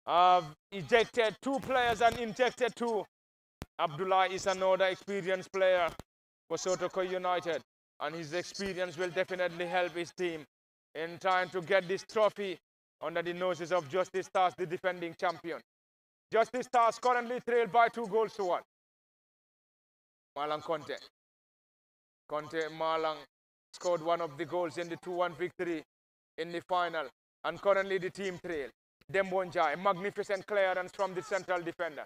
have ejected 2 players and injected 2. Abdullah is another experienced player for Sotokoi United, and his experience will definitely help his team in trying to get this trophy under the noses of Justice Stars, the defending champion. Justice Stars currently trailed by 2-1. Malang Conte. Malang scored one of the goals in the 2-1 victory in the final, and currently the team trail. Dembonjai, magnificent clearance from the central defender.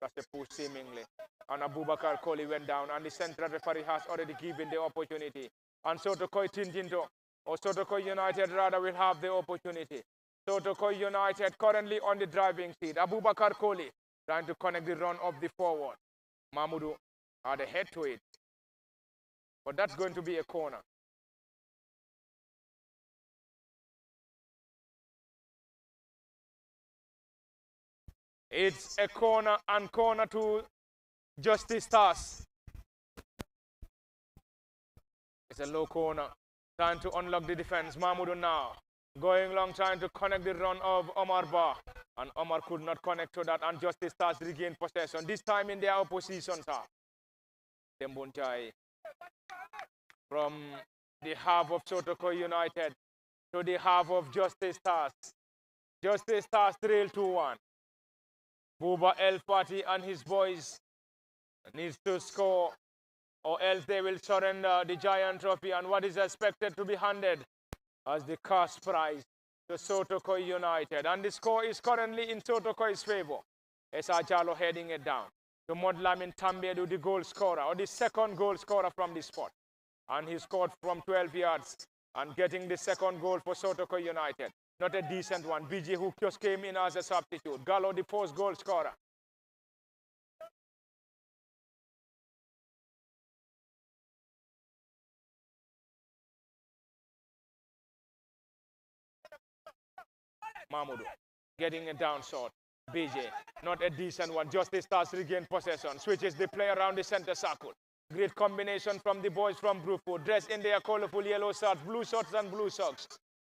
That's a push seemingly. And Abubakar Kohli went down, and the central referee has already given the opportunity. And Sotokoi Tintinto, or Sotokoi United rather, will have the opportunity. Sotokoi United currently on the driving seat. Abubakar Kohli trying to connect the run of the forward. Mahmoudou had a head to it. But that's going to be a corner. It's a corner, and corner to Justice Stars. It's a low corner. Trying to unlock the defense. Mahmoudou now going long, trying to connect the run of Omar Ba. And Omar could not connect to that, and Justice Stars regained possession. This time in their opposition, sir. Dembonjai from the half of Sotokoi United to the half of Justice Stars. Justice Stars trail 2-1. Buba El Fati and his boys needs to score, or else they will surrender the giant trophy and what is expected to be handed as the cash prize to Sotokoi United. And the score is currently in Sotokoi's favor. Esa Jalo heading it down to Modlamin Tambedu, the goal scorer, or the second goal scorer from the spot. And he scored from 12 yards and getting the second goal for Sotokoi United. Not a decent one. BG, who just came in as a substitute. Gallo, the first goal scorer. Mahmoudou getting it down short. BJ, not a decent one. Justice Stars regain possession. Switches the play around the center circle. Great combination from the boys from Brookwood. Dressed in their colorful yellow shirts, blue shorts and blue socks.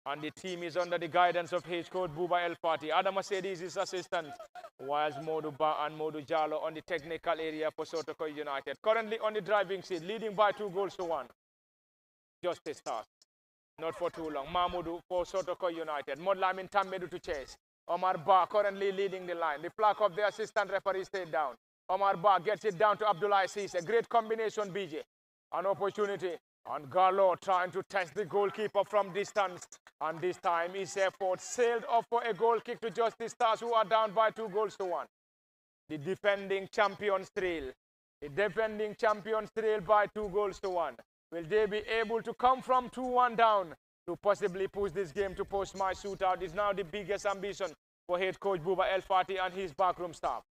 And the team is under the guidance of H coach Buba El Fati. Adam Mercedes is assistant, whilst Modu Ba and Modu Jalo on the technical area for Sotokoi United. Currently on the driving seat, leading by 2-1. Justice Stars. Not for too long. Mahmoudou for Sotokoi United. Modlamin Tambedu to chase. Omar Ba currently leading the line. The flag of the assistant referee stayed down. Omar Ba gets it down to Abdullah Sis. A great combination, BJ. An opportunity. And Gallo trying to test the goalkeeper from distance. And this time his effort sailed up for a goal kick to Justice Stars, who are down by 2-1. The defending champions trail. The defending champions trail by 2-1. Will they be able to come from 2-1 down to possibly push this game to post-match shootout? Is now the biggest ambition for head coach Buba El Fati and his backroom staff.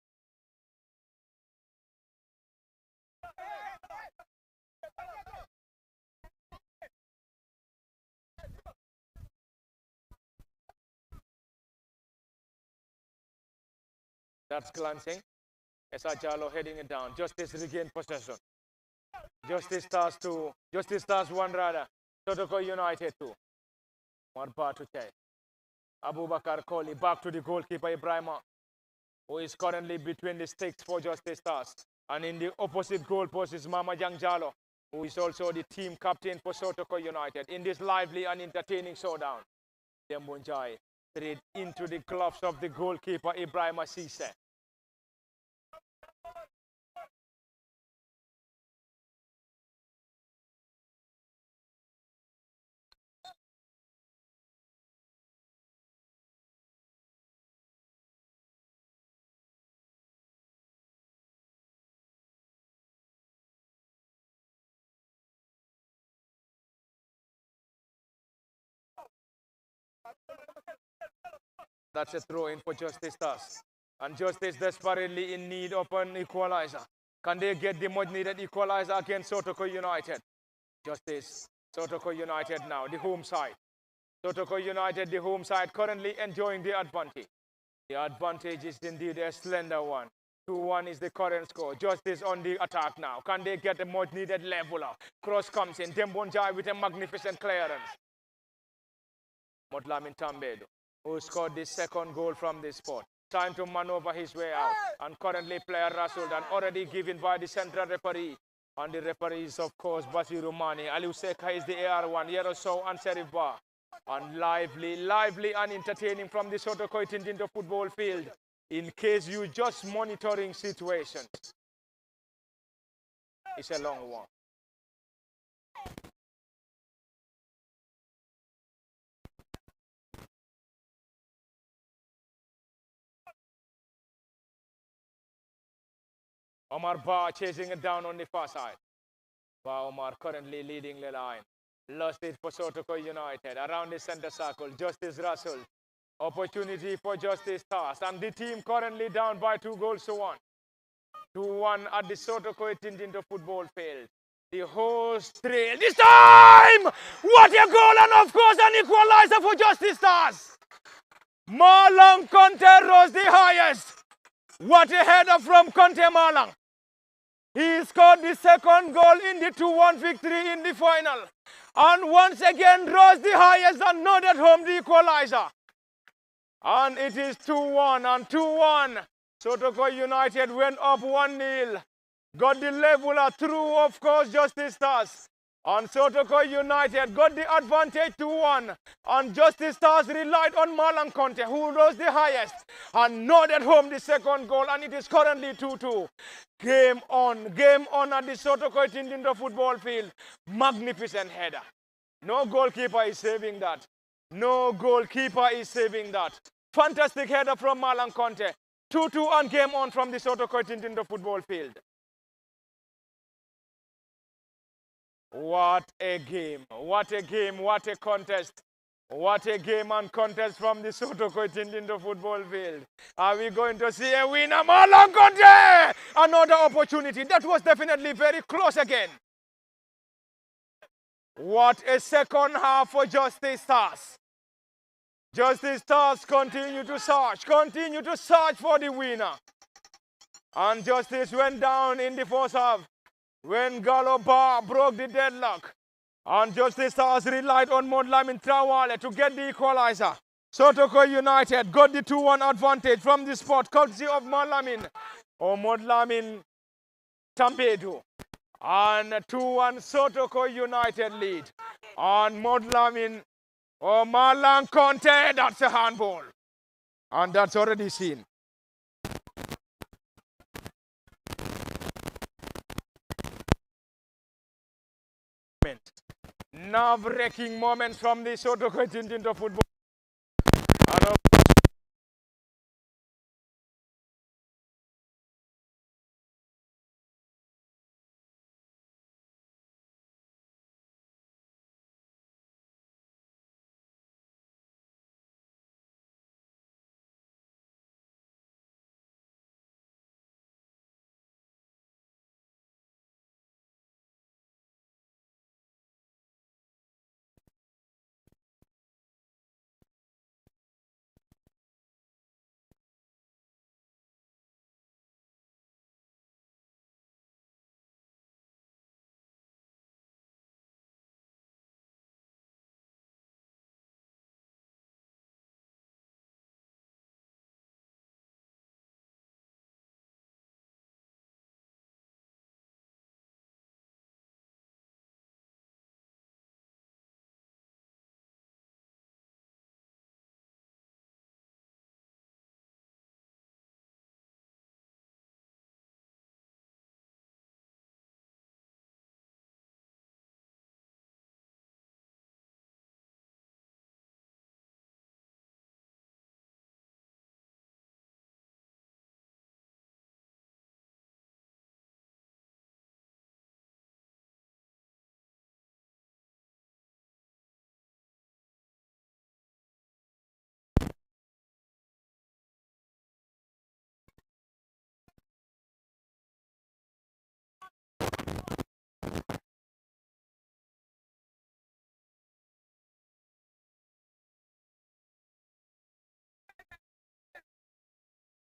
That's glancing. Esa Jalo heading it down. Justice regained possession. Justice Stars 2. Justice Stars 1 rather. Sotokoi United 2. Marba to check. Abubakar Kohli back to the goalkeeper Ibrahima, who is currently between the sticks for Justice Stars. And in the opposite goal post is Mama Yang Jalo, who is also the team captain for Sotokoi United. In this lively and entertaining showdown, Dembunjai straight into the gloves of the goalkeeper Ibrahima Cisse. That's a throw in for Justice Stars. And Justice desperately in need of an equalizer. Can they get the much needed equalizer against Sotokoi United? Justice, Sotokoi United now, the home side. Sotokoi United, the home side, currently enjoying the advantage. The advantage is indeed a slender one. 2-1 is the current score. Justice on the attack now. Can they get a much needed leveler? Cross comes in. Dembonjai with a magnificent clearance. Motlamin Tambedo, who scored the second goal from this spot, trying to maneuver his way out. And currently player Rasuldan already given by the central referee. And the referees, of course, Basiru Mani, Aliu Seka is the AR1, Yeroso and Serif Ba. And lively and entertaining from the Sotokoi Tintinto football field. In case you just monitoring situations. It's a long one. Omar Ba chasing it down on the far side. Ba Omar currently leading the line. Lost it for Sotokoi United. Around the center circle, Justice Russell. Opportunity for Justice Stars. And the team currently down by 2-1. 2-1 at the Sotokoi Tintinto football field. The host trail. This time! What a goal, and of course an equalizer for Justice Stars. Malang Conte rose the highest. What a header from Conte Malang. He scored the second goal in the 2-1 victory in the final. And once again rose the highest and nodded home the equalizer. And it is 2-1 and 2-1. Sotokoi United went up 1-0. Got the leveler through, of course, Justice Stars. And Sotokoi United got the advantage 2-1. And Justice Stars relied on Malang Conte, who rose the highest and nodded home the second goal. And it is currently 2-2. Game on at the Sotokoi Tintinto football field. Magnificent header. No goalkeeper is saving that. No goalkeeper is saving that. Fantastic header from Malang Conte. 2-2 and game on from the Sotokoi Tintinto football field. What a game, what a game, what a contest. What a game and contest from the Sotokoi Tintinto football field. Are we going to see a winner? Malang Conte! Another opportunity. That was definitely very close again. What a second half for Justice Stars. Justice Stars continue to search for the winner. And Justice went down in the first half when Gallo Ba broke the deadlock. And Justice Stars relied on Modlamin Traore to get the equalizer. Sotokoi United got the 2-1 advantage from the spot, courtesy of Modlamin Tambedu. And 2-1 Sotokoi United lead. And Modlamin Malang Conte, that's a handball. And that's already seen. Nerve-wracking moments from the Sotokoi Tintinto football.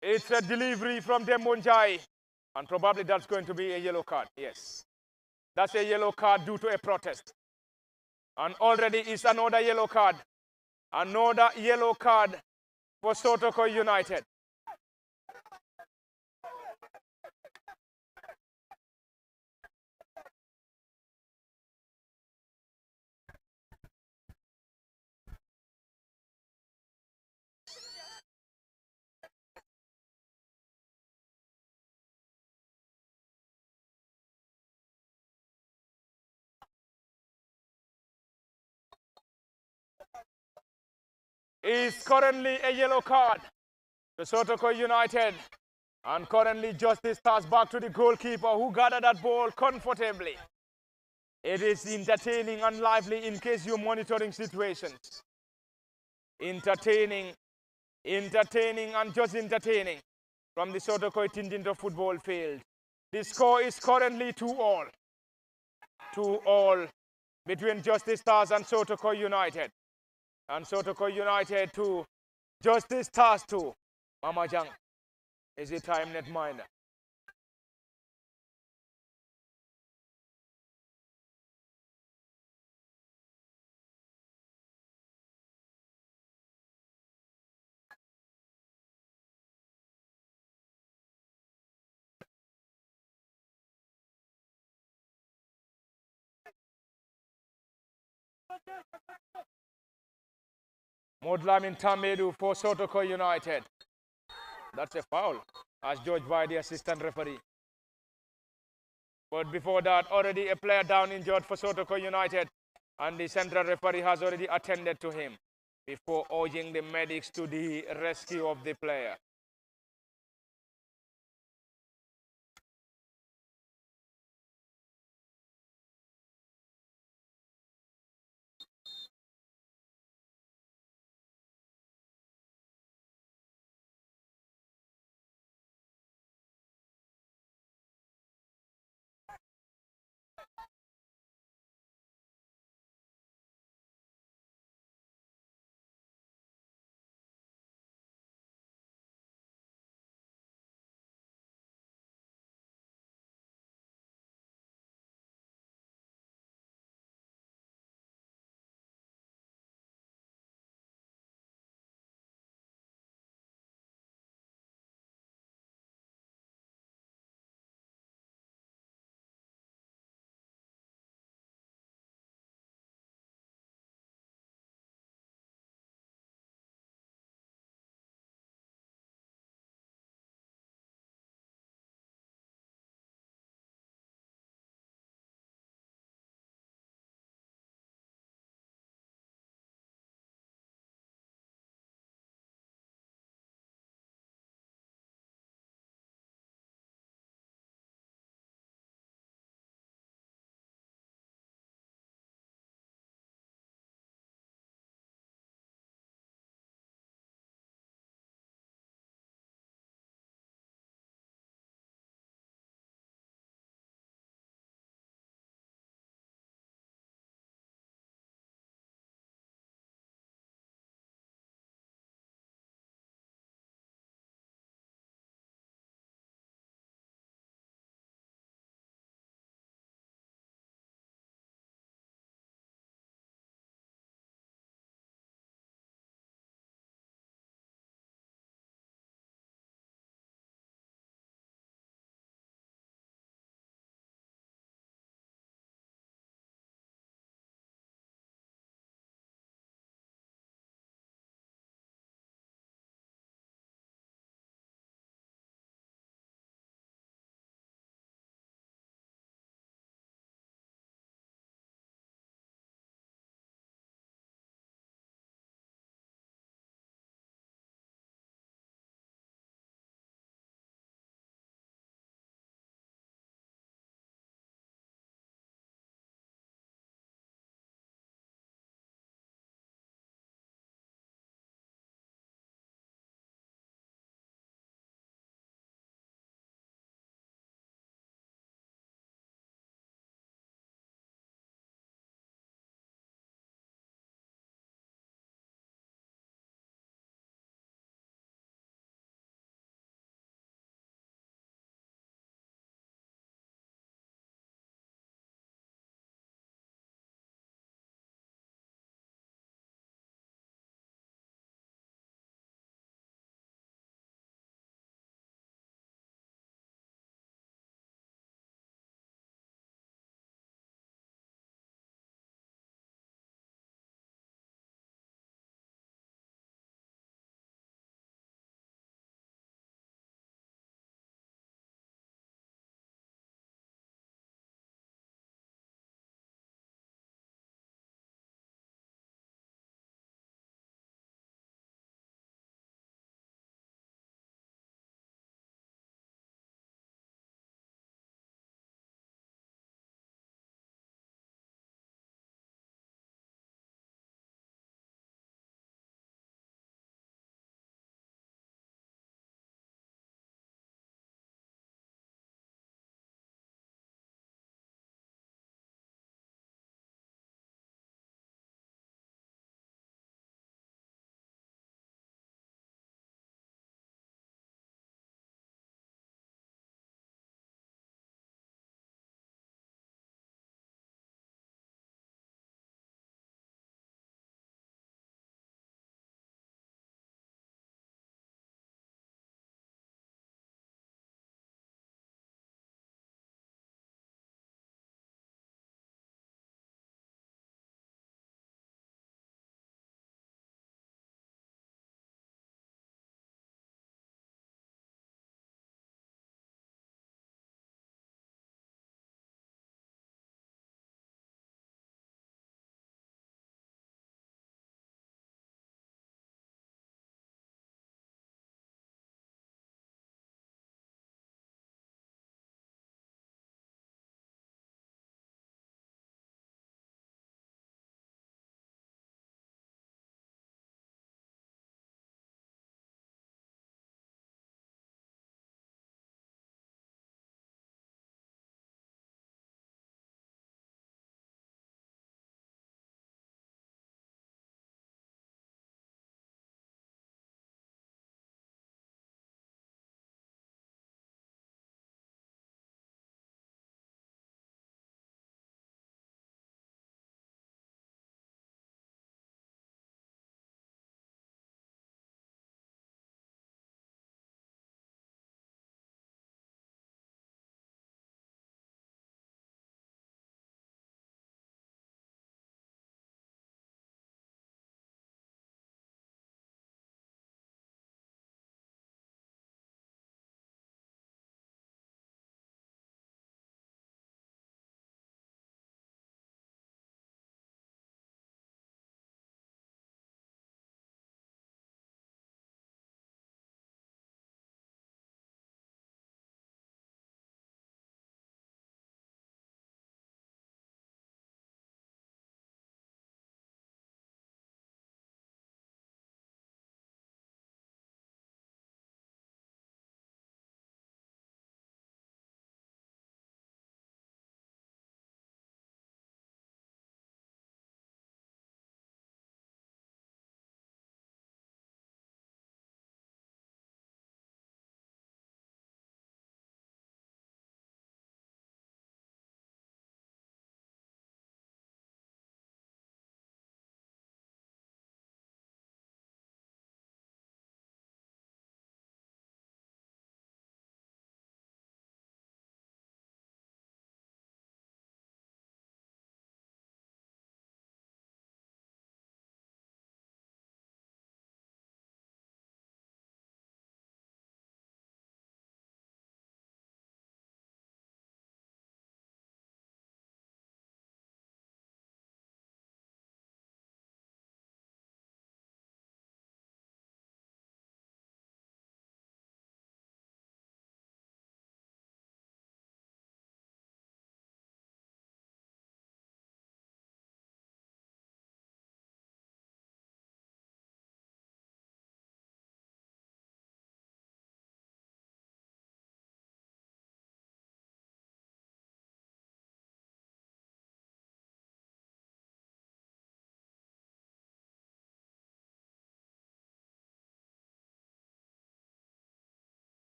It's a delivery from Demonjai. And probably that's going to be a yellow card. Yes. That's a yellow card due to a protest. And already is another yellow card. Another yellow card for Sotokoi United. Is currently a yellow card to Sotokoi United. And currently justice pass back to the goalkeeper who gathered that ball comfortably. It is entertaining and lively in case you're monitoring situations. Entertaining and just entertaining from the Sotokoi Tintinto football field. The score is currently 2-all. 2-all between Justice Stars and Sotokoi United. And Sotokoi United 2, Justice Stars 2. Mama Jang is the time net minder. Modlamin Tamedu for Sotokoi United. That's a foul, as judged by the assistant referee. But before that, already a player down injured for Sotokoi United, and the central referee has already attended to him before urging the medics to the rescue of the player.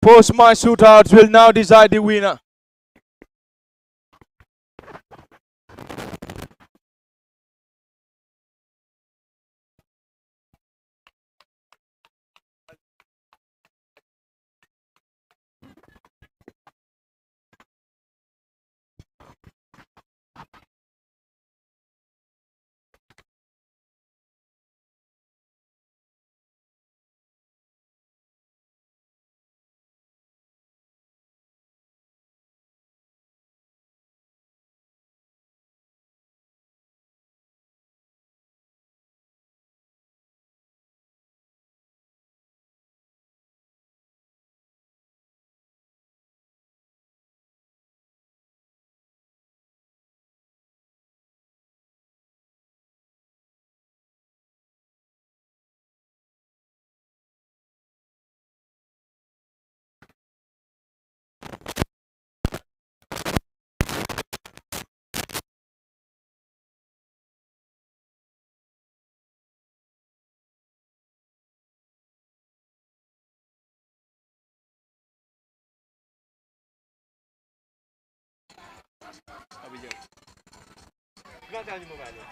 Post-match shootouts will now decide the winner.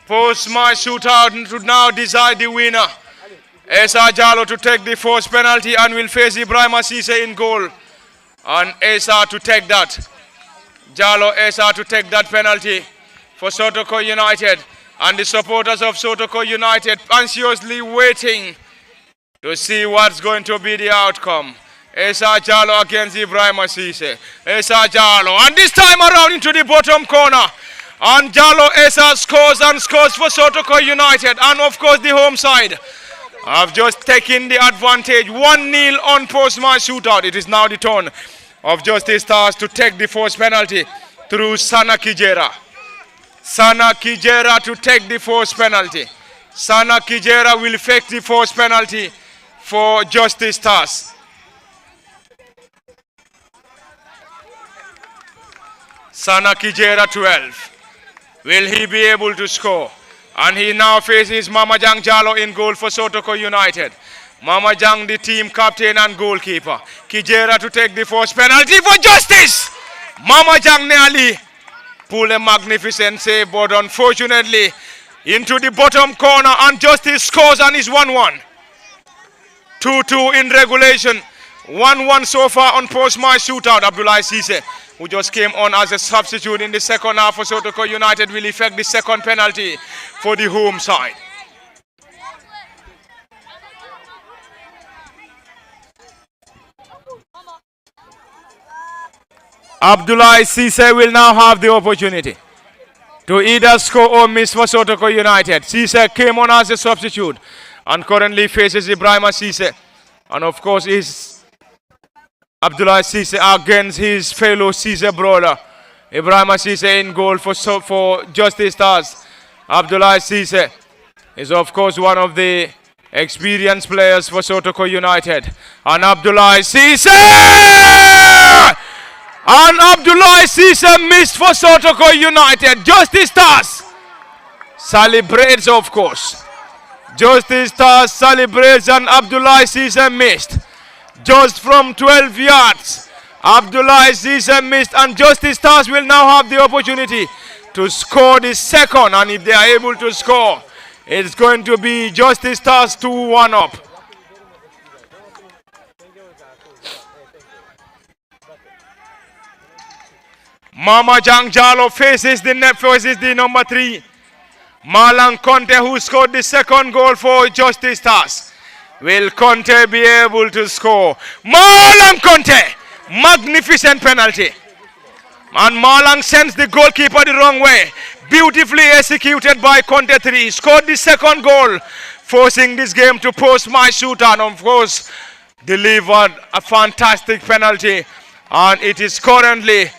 Post-match shootout should now decide the winner. Esa Jalo to take the first penalty and will face Ibrahim Asise in goal. And Esa to take that. Jalo Esa to take that penalty for Sotokoi United. And the supporters of Sotokoi United anxiously waiting to see what's going to be the outcome. Esa Jalo against Ibrahim Asise. Esa Jalo. And this time around into the bottom corner. And Jalo Esa scores and scores for Sotokoi United. And of course the home side have just taken the advantage. 1-0 on post-match shootout. It is now the turn of Justice Stars to take the first penalty through Sana Kijera. Sana Kijera to take the first penalty. Sana Kijera will fake the first penalty for Justice Stars. Sana Kijera 12. Will he be able to score? And he now faces Mama Jang Jalo in goal for Sotokoi United. Mama Jang, the team captain and goalkeeper. Kijera to take the first penalty for Justice. Mama Jang nearly pulled a magnificent save, but unfortunately into the bottom corner, and Justice scores and is 1-1. 2-2 in regulation. 1-1 so far on post-match shootout. Abdullah Sise, who just came on as a substitute in the second half for Sotokoi United, will effect the second penalty for the home side. Abdullah Sise will now have the opportunity to either score or miss for Sotokoi United. Sise came on as a substitute and currently faces Ibrahim Sise. And of course is Abdullah Sise against his fellow Sise brother. Ibrahim Sise in goal for Justice Stars. Abdullah Sise is of course one of the experienced players for Sotokoi United. And Abdullah Sise! And Abdullah Sise missed for Sotokoi United. Justice Stars celebrates, of course. Justice Stars celebrates and Abdullah Sise missed. Just from 12 yards. Abdullah Sise missed, and Justice Stars will now have the opportunity to score the second. And if they are able to score, it's going to be Justice Stars 2-1 up. Mama Jang Jalo faces the number 3. Malang Conte, who scored the second goal for Justice Stars. Will Conte be able to score? Malang Conte! Magnificent penalty. And Malang sends the goalkeeper the wrong way. Beautifully executed by Conte 3. Scored the second goal, forcing this game to post-match shootout. And of course, delivered a fantastic penalty. And it is currently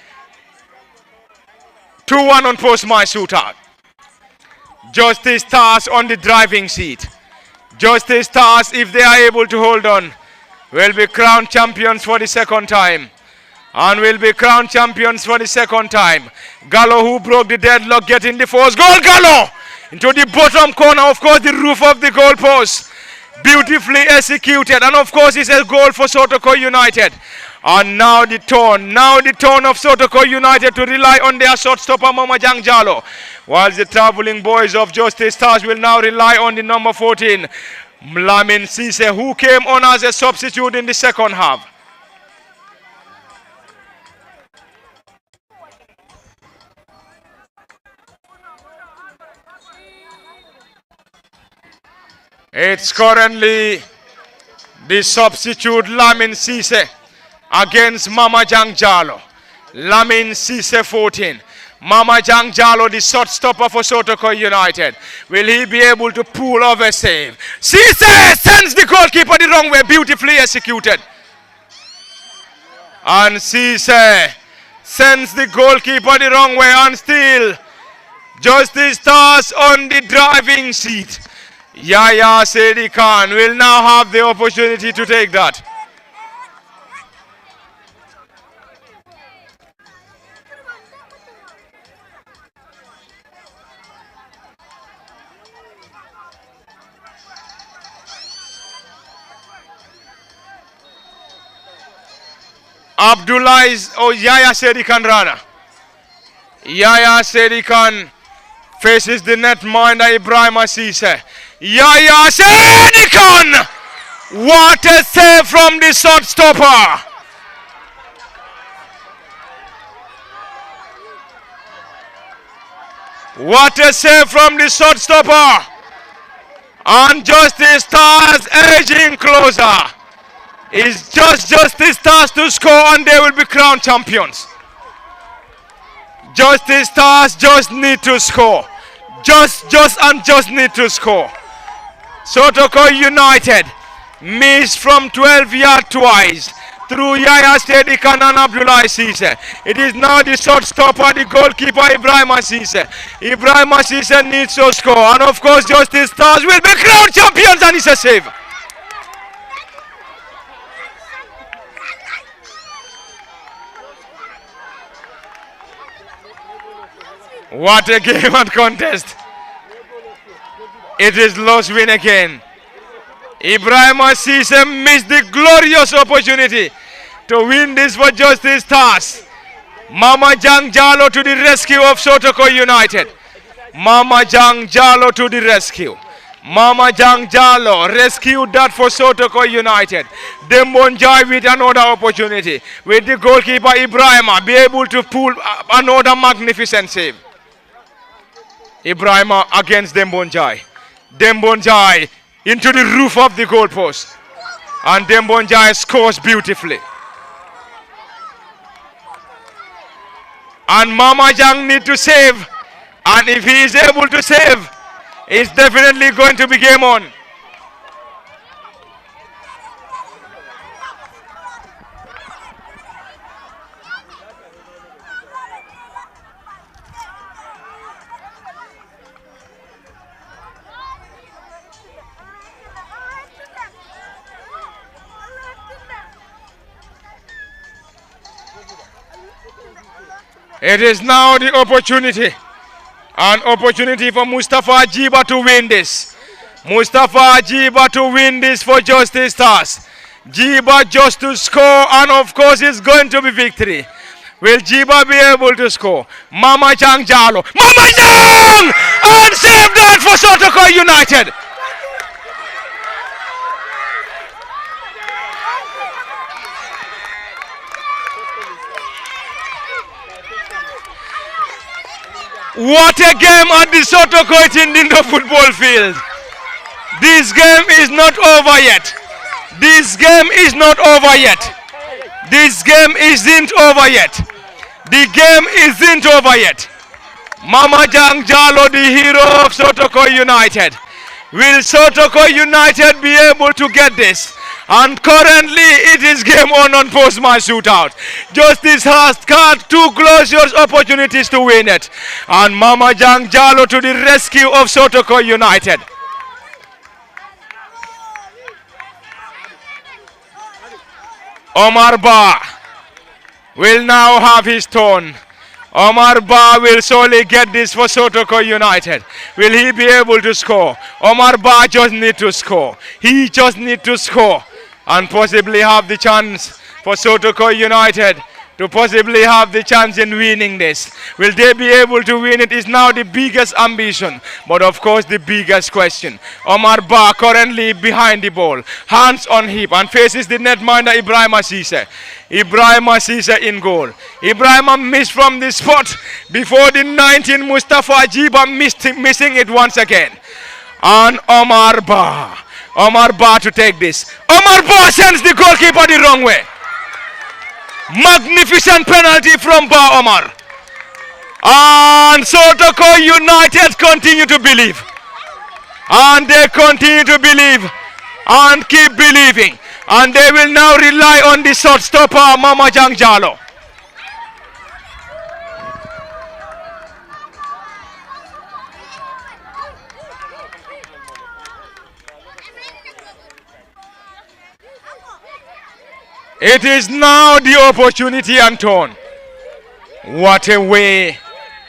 2-1 on post-match shootout. Justice Stars on the driving seat. Justice Stars, if they are able to hold on, will be crowned champions for the second time. And will be crowned champions for the second time. Gallo, who broke the deadlock, getting the first goal. Gallo into the bottom corner, of course, the roof of the goalpost. Beautifully executed. And of course, it's a goal for Sotokoi United. And now the turn of Sotokoi United to rely on their shot stopper Mama Jang Jalo. Whilst the travelling boys of Justice Stars will now rely on the number 14, Lamin Cisse, who came on as a substitute in the second half. It's currently the substitute Lamin Cisse against Mama Jang Jalo. Lamin Cisse 14. Mama Jang Jalo, the shot stopper for Sotokoi United. Will he be able to pull off a save? Cisse sends the goalkeeper the wrong way. Beautifully executed. And Cisse sends the goalkeeper the wrong way, and still Justice Stars on the driving seat. Yaya Sedi Khan will now have the opportunity to take that. Yaya Sedi Khan rather. Yaya Sedi Khan faces the netminder Ibrahim Cisse. Yaya Sedi Khan! What a save from the shot stopper! What a save from the shot stopper! And Justice Stars edging closer. It's just Justice Stars to score and they will be crowned champions. Justice Stars just need to score. Just need to score. Sotokoi United missed from 12-yard twice through Yaya Sedikan and Abdullah Cisse. It is now the shot stopper, the goalkeeper Ibrahim Cisse. Ibrahim Cisse needs to score, and of course Justice Stars will be crowned champions, and it's a save. What a game and contest. It is lost win again. Ibrahim Cisse missed the glorious opportunity to win this for Justice Stars. Mama Jang Jalo to the rescue of Sotokoi United. Mama Jang Jalo to the rescue. Mama Jang Jalo rescued that for Sotokoi United. Dembonjai with another opportunity. With the goalkeeper Ibrahima be able to pull another magnificent save. Ibrahima against Dembonjai. Dembonjai into the roof of the goalpost. And Dembonjai scores beautifully. And Mama Jang need to save. And if he is able to save, it's definitely going to be game on. It is now the opportunity. An opportunity for Mustafa Ajiba to win this. Mustafa Ajiba to win this for Justice Stars. Jiba just to score, and of course it's going to be victory. Will Jiba be able to score? Mama Jang Jalo. Mama Jang! And save that for Sotokoi United. What a game at the Sotokoi Tintinto football field. This game is not over yet. This game is not over yet. This game isn't over yet. The game isn't over yet. Mama Jang Jalo, the hero of Sotokoi United. Will Sotokoi United be able to get this? And currently it is game on post-match shootout. Justice has got two glorious opportunities to win it. And Mama Jang Jalo to the rescue of Sotokoi United. Omar Ba will now have his turn. Omar Ba will surely get this for Sotokoi United. Will he be able to score? Omar Ba just need to score. He just need to score and possibly have the chance for Sotokoi United to possibly have the chance in winning this. Will they be able to win it is now the biggest ambition, but of course the biggest question. Omar Ba currently behind the ball, hands on hip, and faces the netminder Ibrahim Asise. Ibrahim Asise in goal. Ibrahim missed from the spot before the 19 Mustafa Jiba missing it once again. And Omar Ba to take this. Omar Ba sends the goalkeeper the wrong way. Magnificent penalty from Ba Omar. And Sotokoi United continue to believe. And they continue to believe and keep believing. And they will now rely on the shot stopper, Mama Jang Jalo. It is now the opportunity, Anton. What a way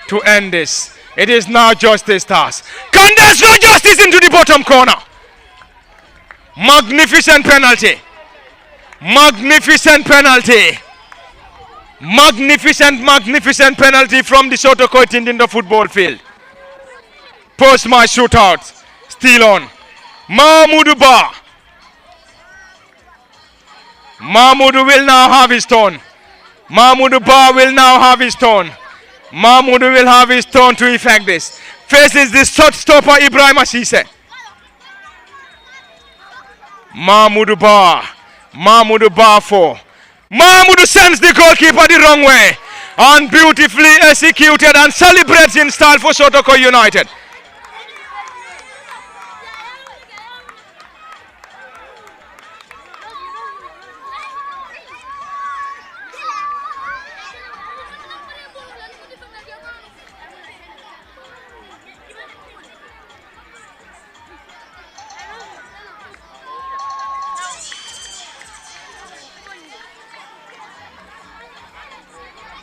to end this. It is now Justice Stars. Can they throw Justice into the bottom corner? Magnificent penalty. Magnificent penalty. Magnificent penalty from the Sotokoi Tintinto football field. Post-match shootout. Still on. Mahmoud Ba. Mahmoud will now have his turn. Mahmoud Ba will now have his turn. Mahmoud will have his turn to effect this. Faces the shot stopper Ibrahim Asise. Mahmoud Ba 4. Mahmoud sends the goalkeeper the wrong way. And beautifully executed and celebrates in style for Sotokoi United.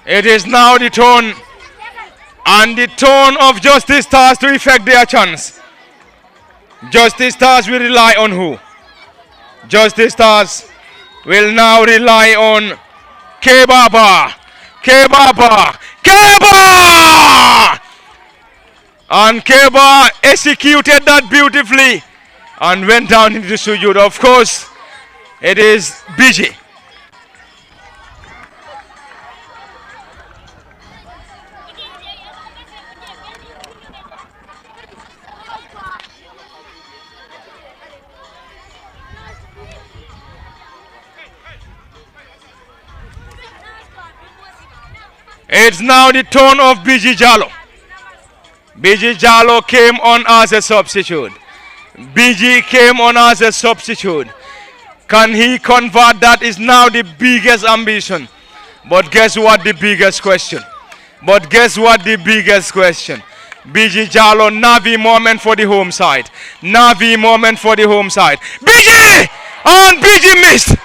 It is now the turn and the turn of Justice Stars to effect their chance. Justice Stars will rely on who? Justice Stars will now rely on Kebaba. And Keba executed that beautifully and went down into the sujud. Of course, it is BG. It's now the turn of BG Jalo. BG Jalo came on as a substitute. BG came on as a substitute. Can he convert? That is now the biggest ambition. But guess what the biggest question? BG Jalo, Navi moment for the home side. BG! And BG missed.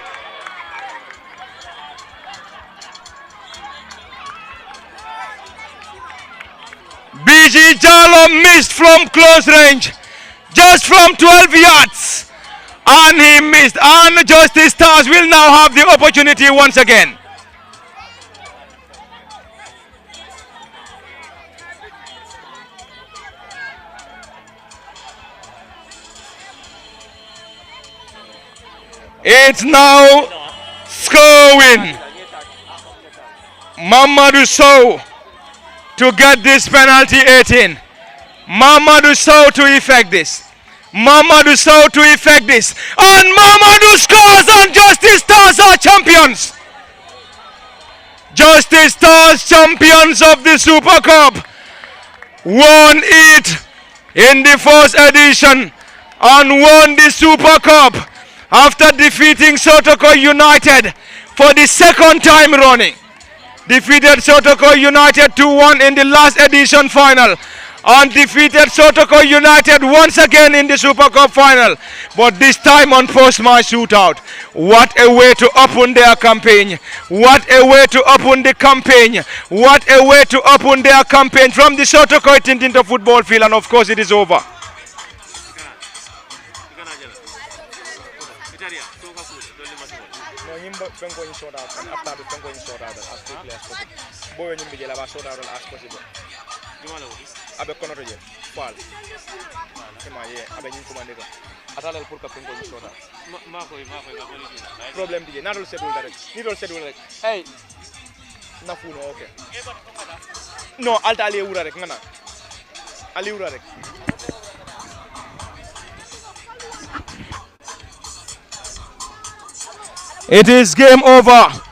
BG Jalo missed from close range, just from 12 yards, and he missed. And Justice Stars will now have the opportunity once again. It's now scoring. Mamadou Sow to get this penalty 18. Mamadou Sow to effect this. And Mamadou scores, and Justice Stars are champions. Justice Stars, champions of the Super Cup. Won it in the first edition and won the Super Cup after defeating Sotokoi United for the second time running. Defeated Sotokoi United 2-1 in the last edition final, and defeated Sotokoi United once again in the Super Cup final, but this time on post-match shootout. What a way to open their campaign. What a way to open the campaign. What a way to open their campaign from the Sotokoi Tintinto football field, and of course it is over. Benko in sort out and after the Benko in sort out as quickly as possible. Boy in the Jala sort out as possible. Abe konoto je fal kema ye abe nyin commandé atala pour que Benko in sort out ma koy problème di na dol sedul rek ni dol sedul rek hey nafuno okay no alta ali wura rek ngana ali wura rek it is game over.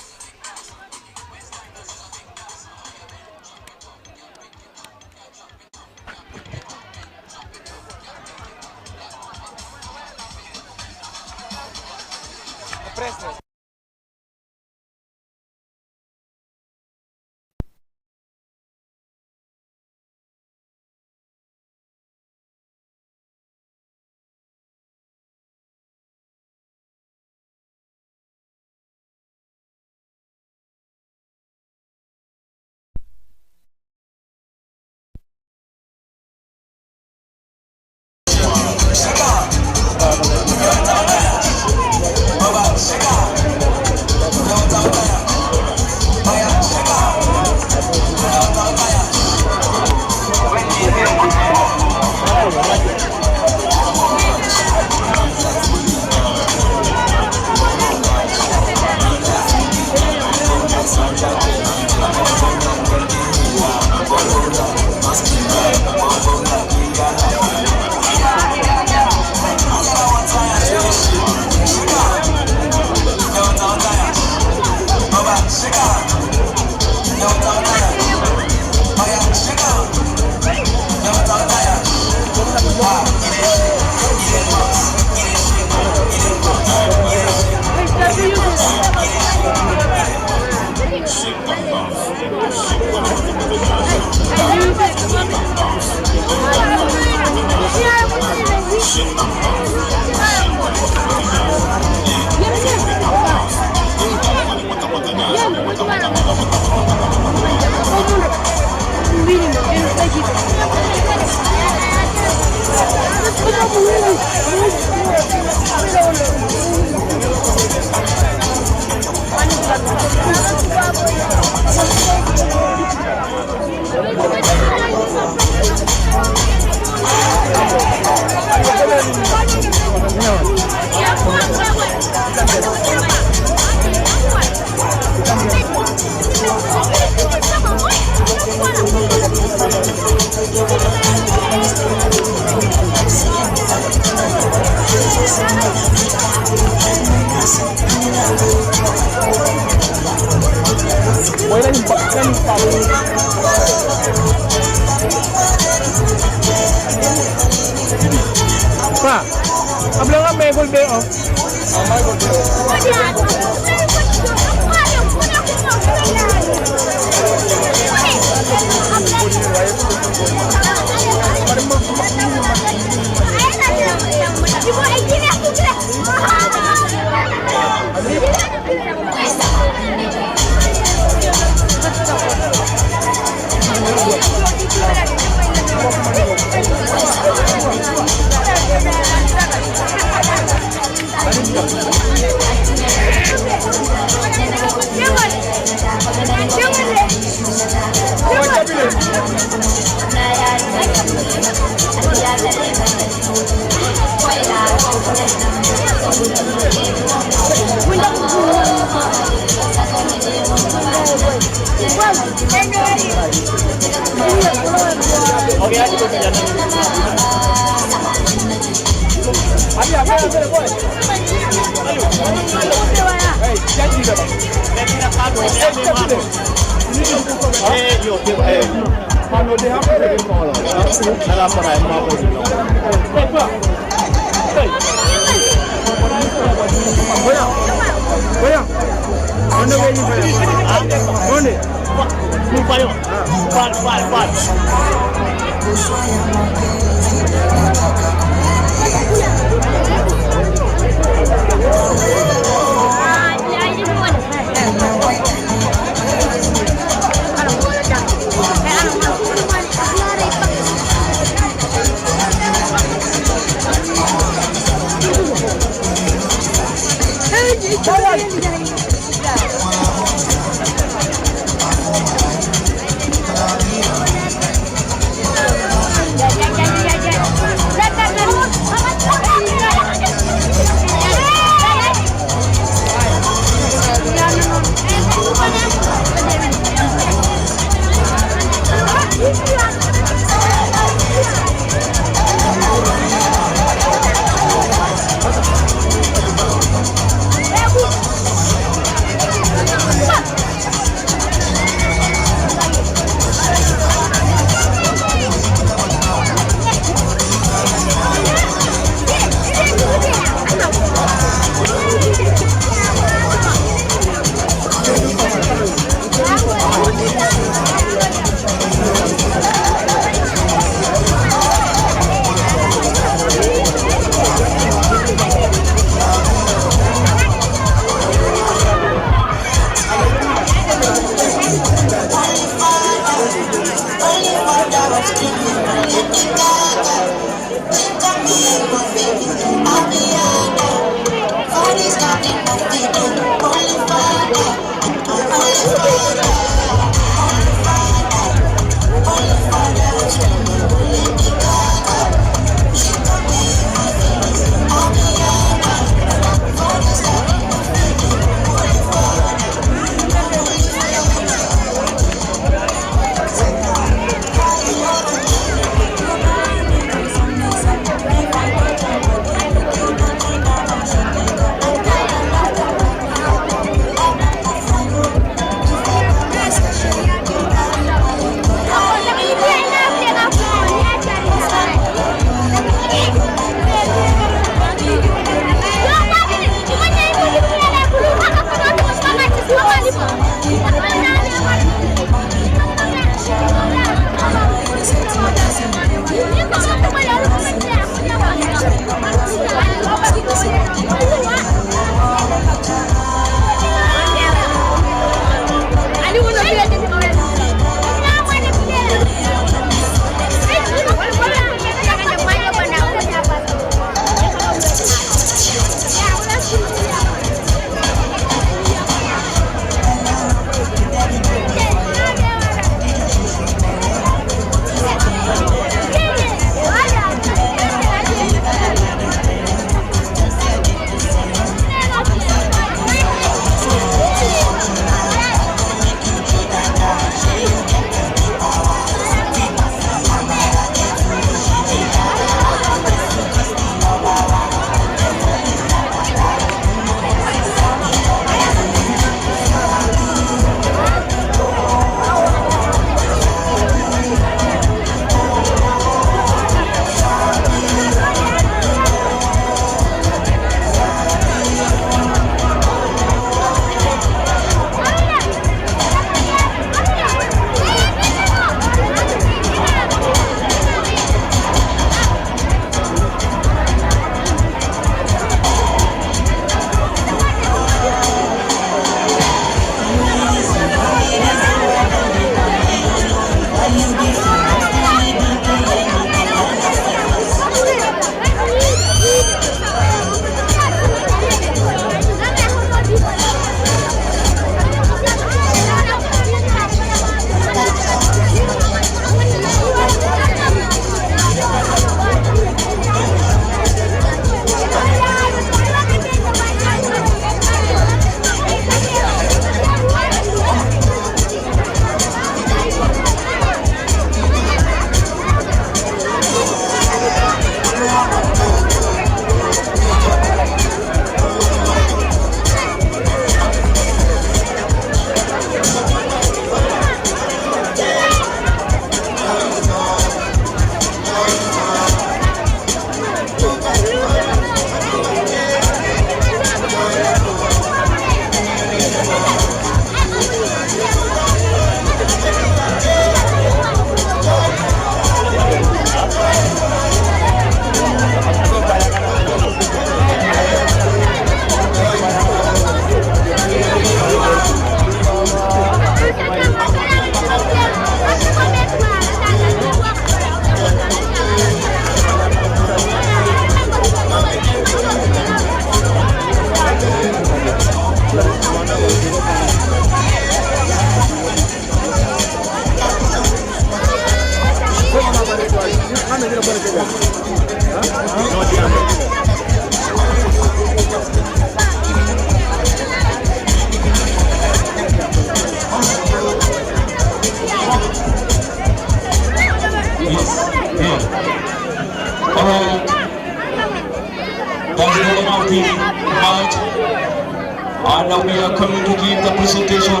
And now we are coming to give the presentation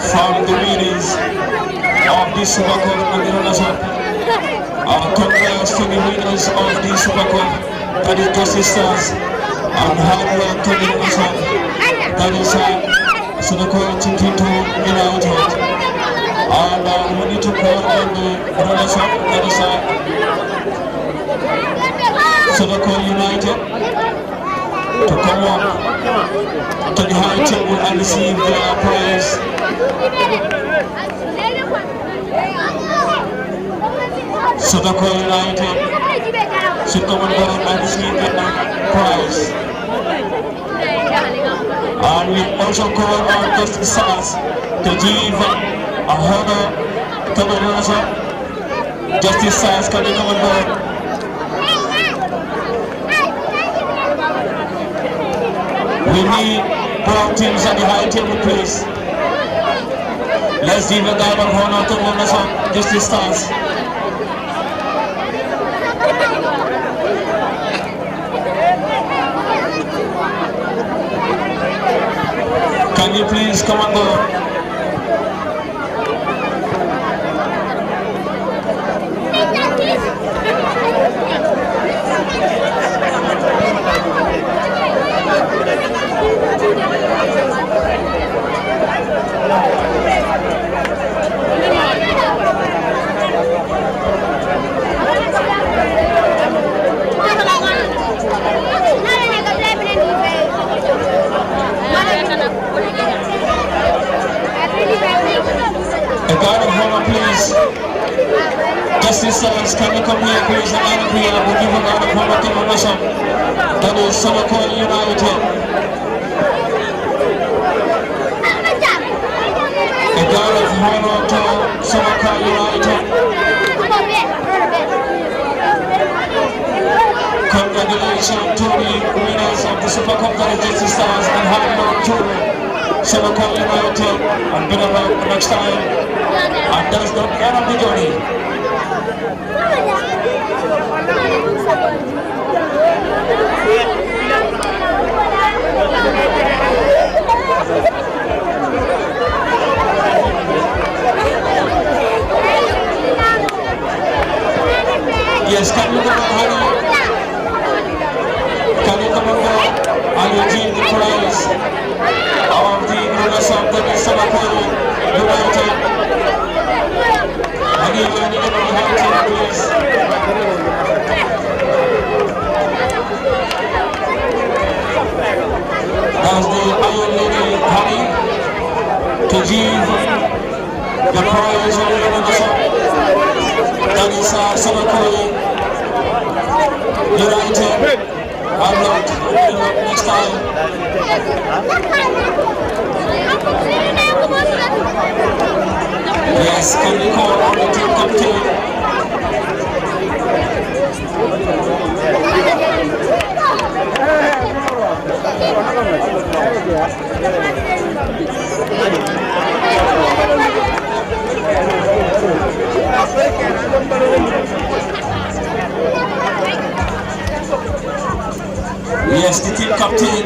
from the winners of this Super Cup and International. Congrats to the winners of this Super Cup, that is the sisters, and hard work to the International. That is Sotokoi Tintinto Utd. And we need to call on the International, that is Sotokoi United, to come up to the high table and receive their prize. Sotokoi United should come on board and receive the prize. And we also call on Justice Stars to give a honor to the Rosa. Justice Stars, can you come on board? We need brown teams at the high table, please. Let's give a guy of honor to Rosa, Justice Stars. Can you please come on board? A guard of honor, please. Justice Stars, can you come here, please? A guard of honor, we'll give a guard of honor to Rosa. That is Sotokoi United. A guard of honor to Sotokoi United. Congratulations to the winners of the Super Cup, that is Justice Stars, and hard luck to Sotokoi United, and better luck next time. And that's not the end of the journey. Yes, can you come on, honey? Can you come on board and redeem the prize of the winners of the Sotokoi United? And you will need a high team, please. That's the Iron Lady honey to give the prize of the winners. That is Sotokoi United. I'm not next time. Yes, can you call on the team captain? Yes, the team captain.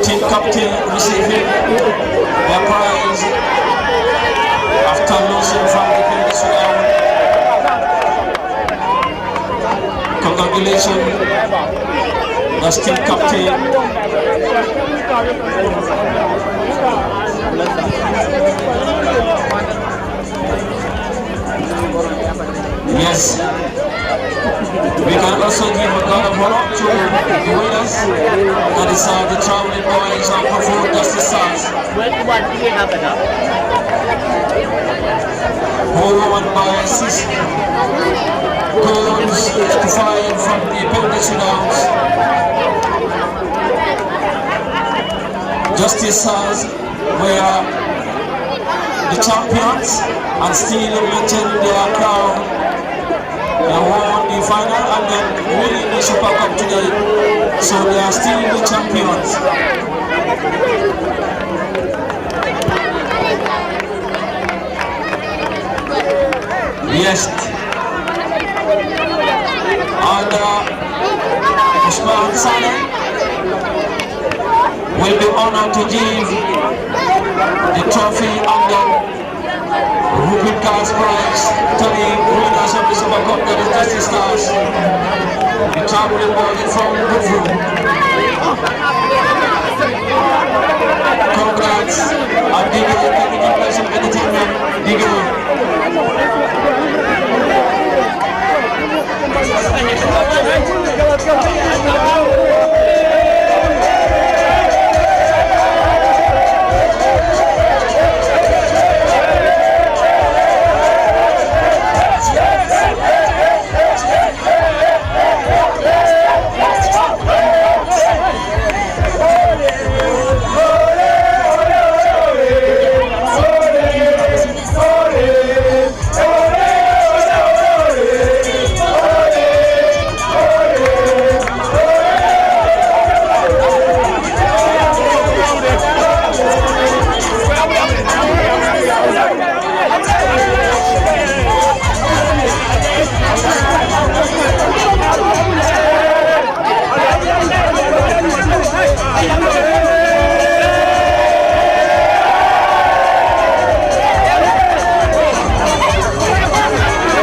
Team captain receiving their prize after losing from the previous round. Congratulations, that's team captain. Yes, we can also give a lot of honor to the winners. That is the traveling boys of Perform Justice Stars. Who won by 6 goals to 5 from the penalty shootouts. Justice Stars were the champions and still maintain their crown. They won the final and then winning the Super Cup today, so they are still the champions. Yes, and Usman Sane will be honored to give the trophy and the Rupin Cars prize to the winners of the Super Cup, that is Justice Stars. The traveling body from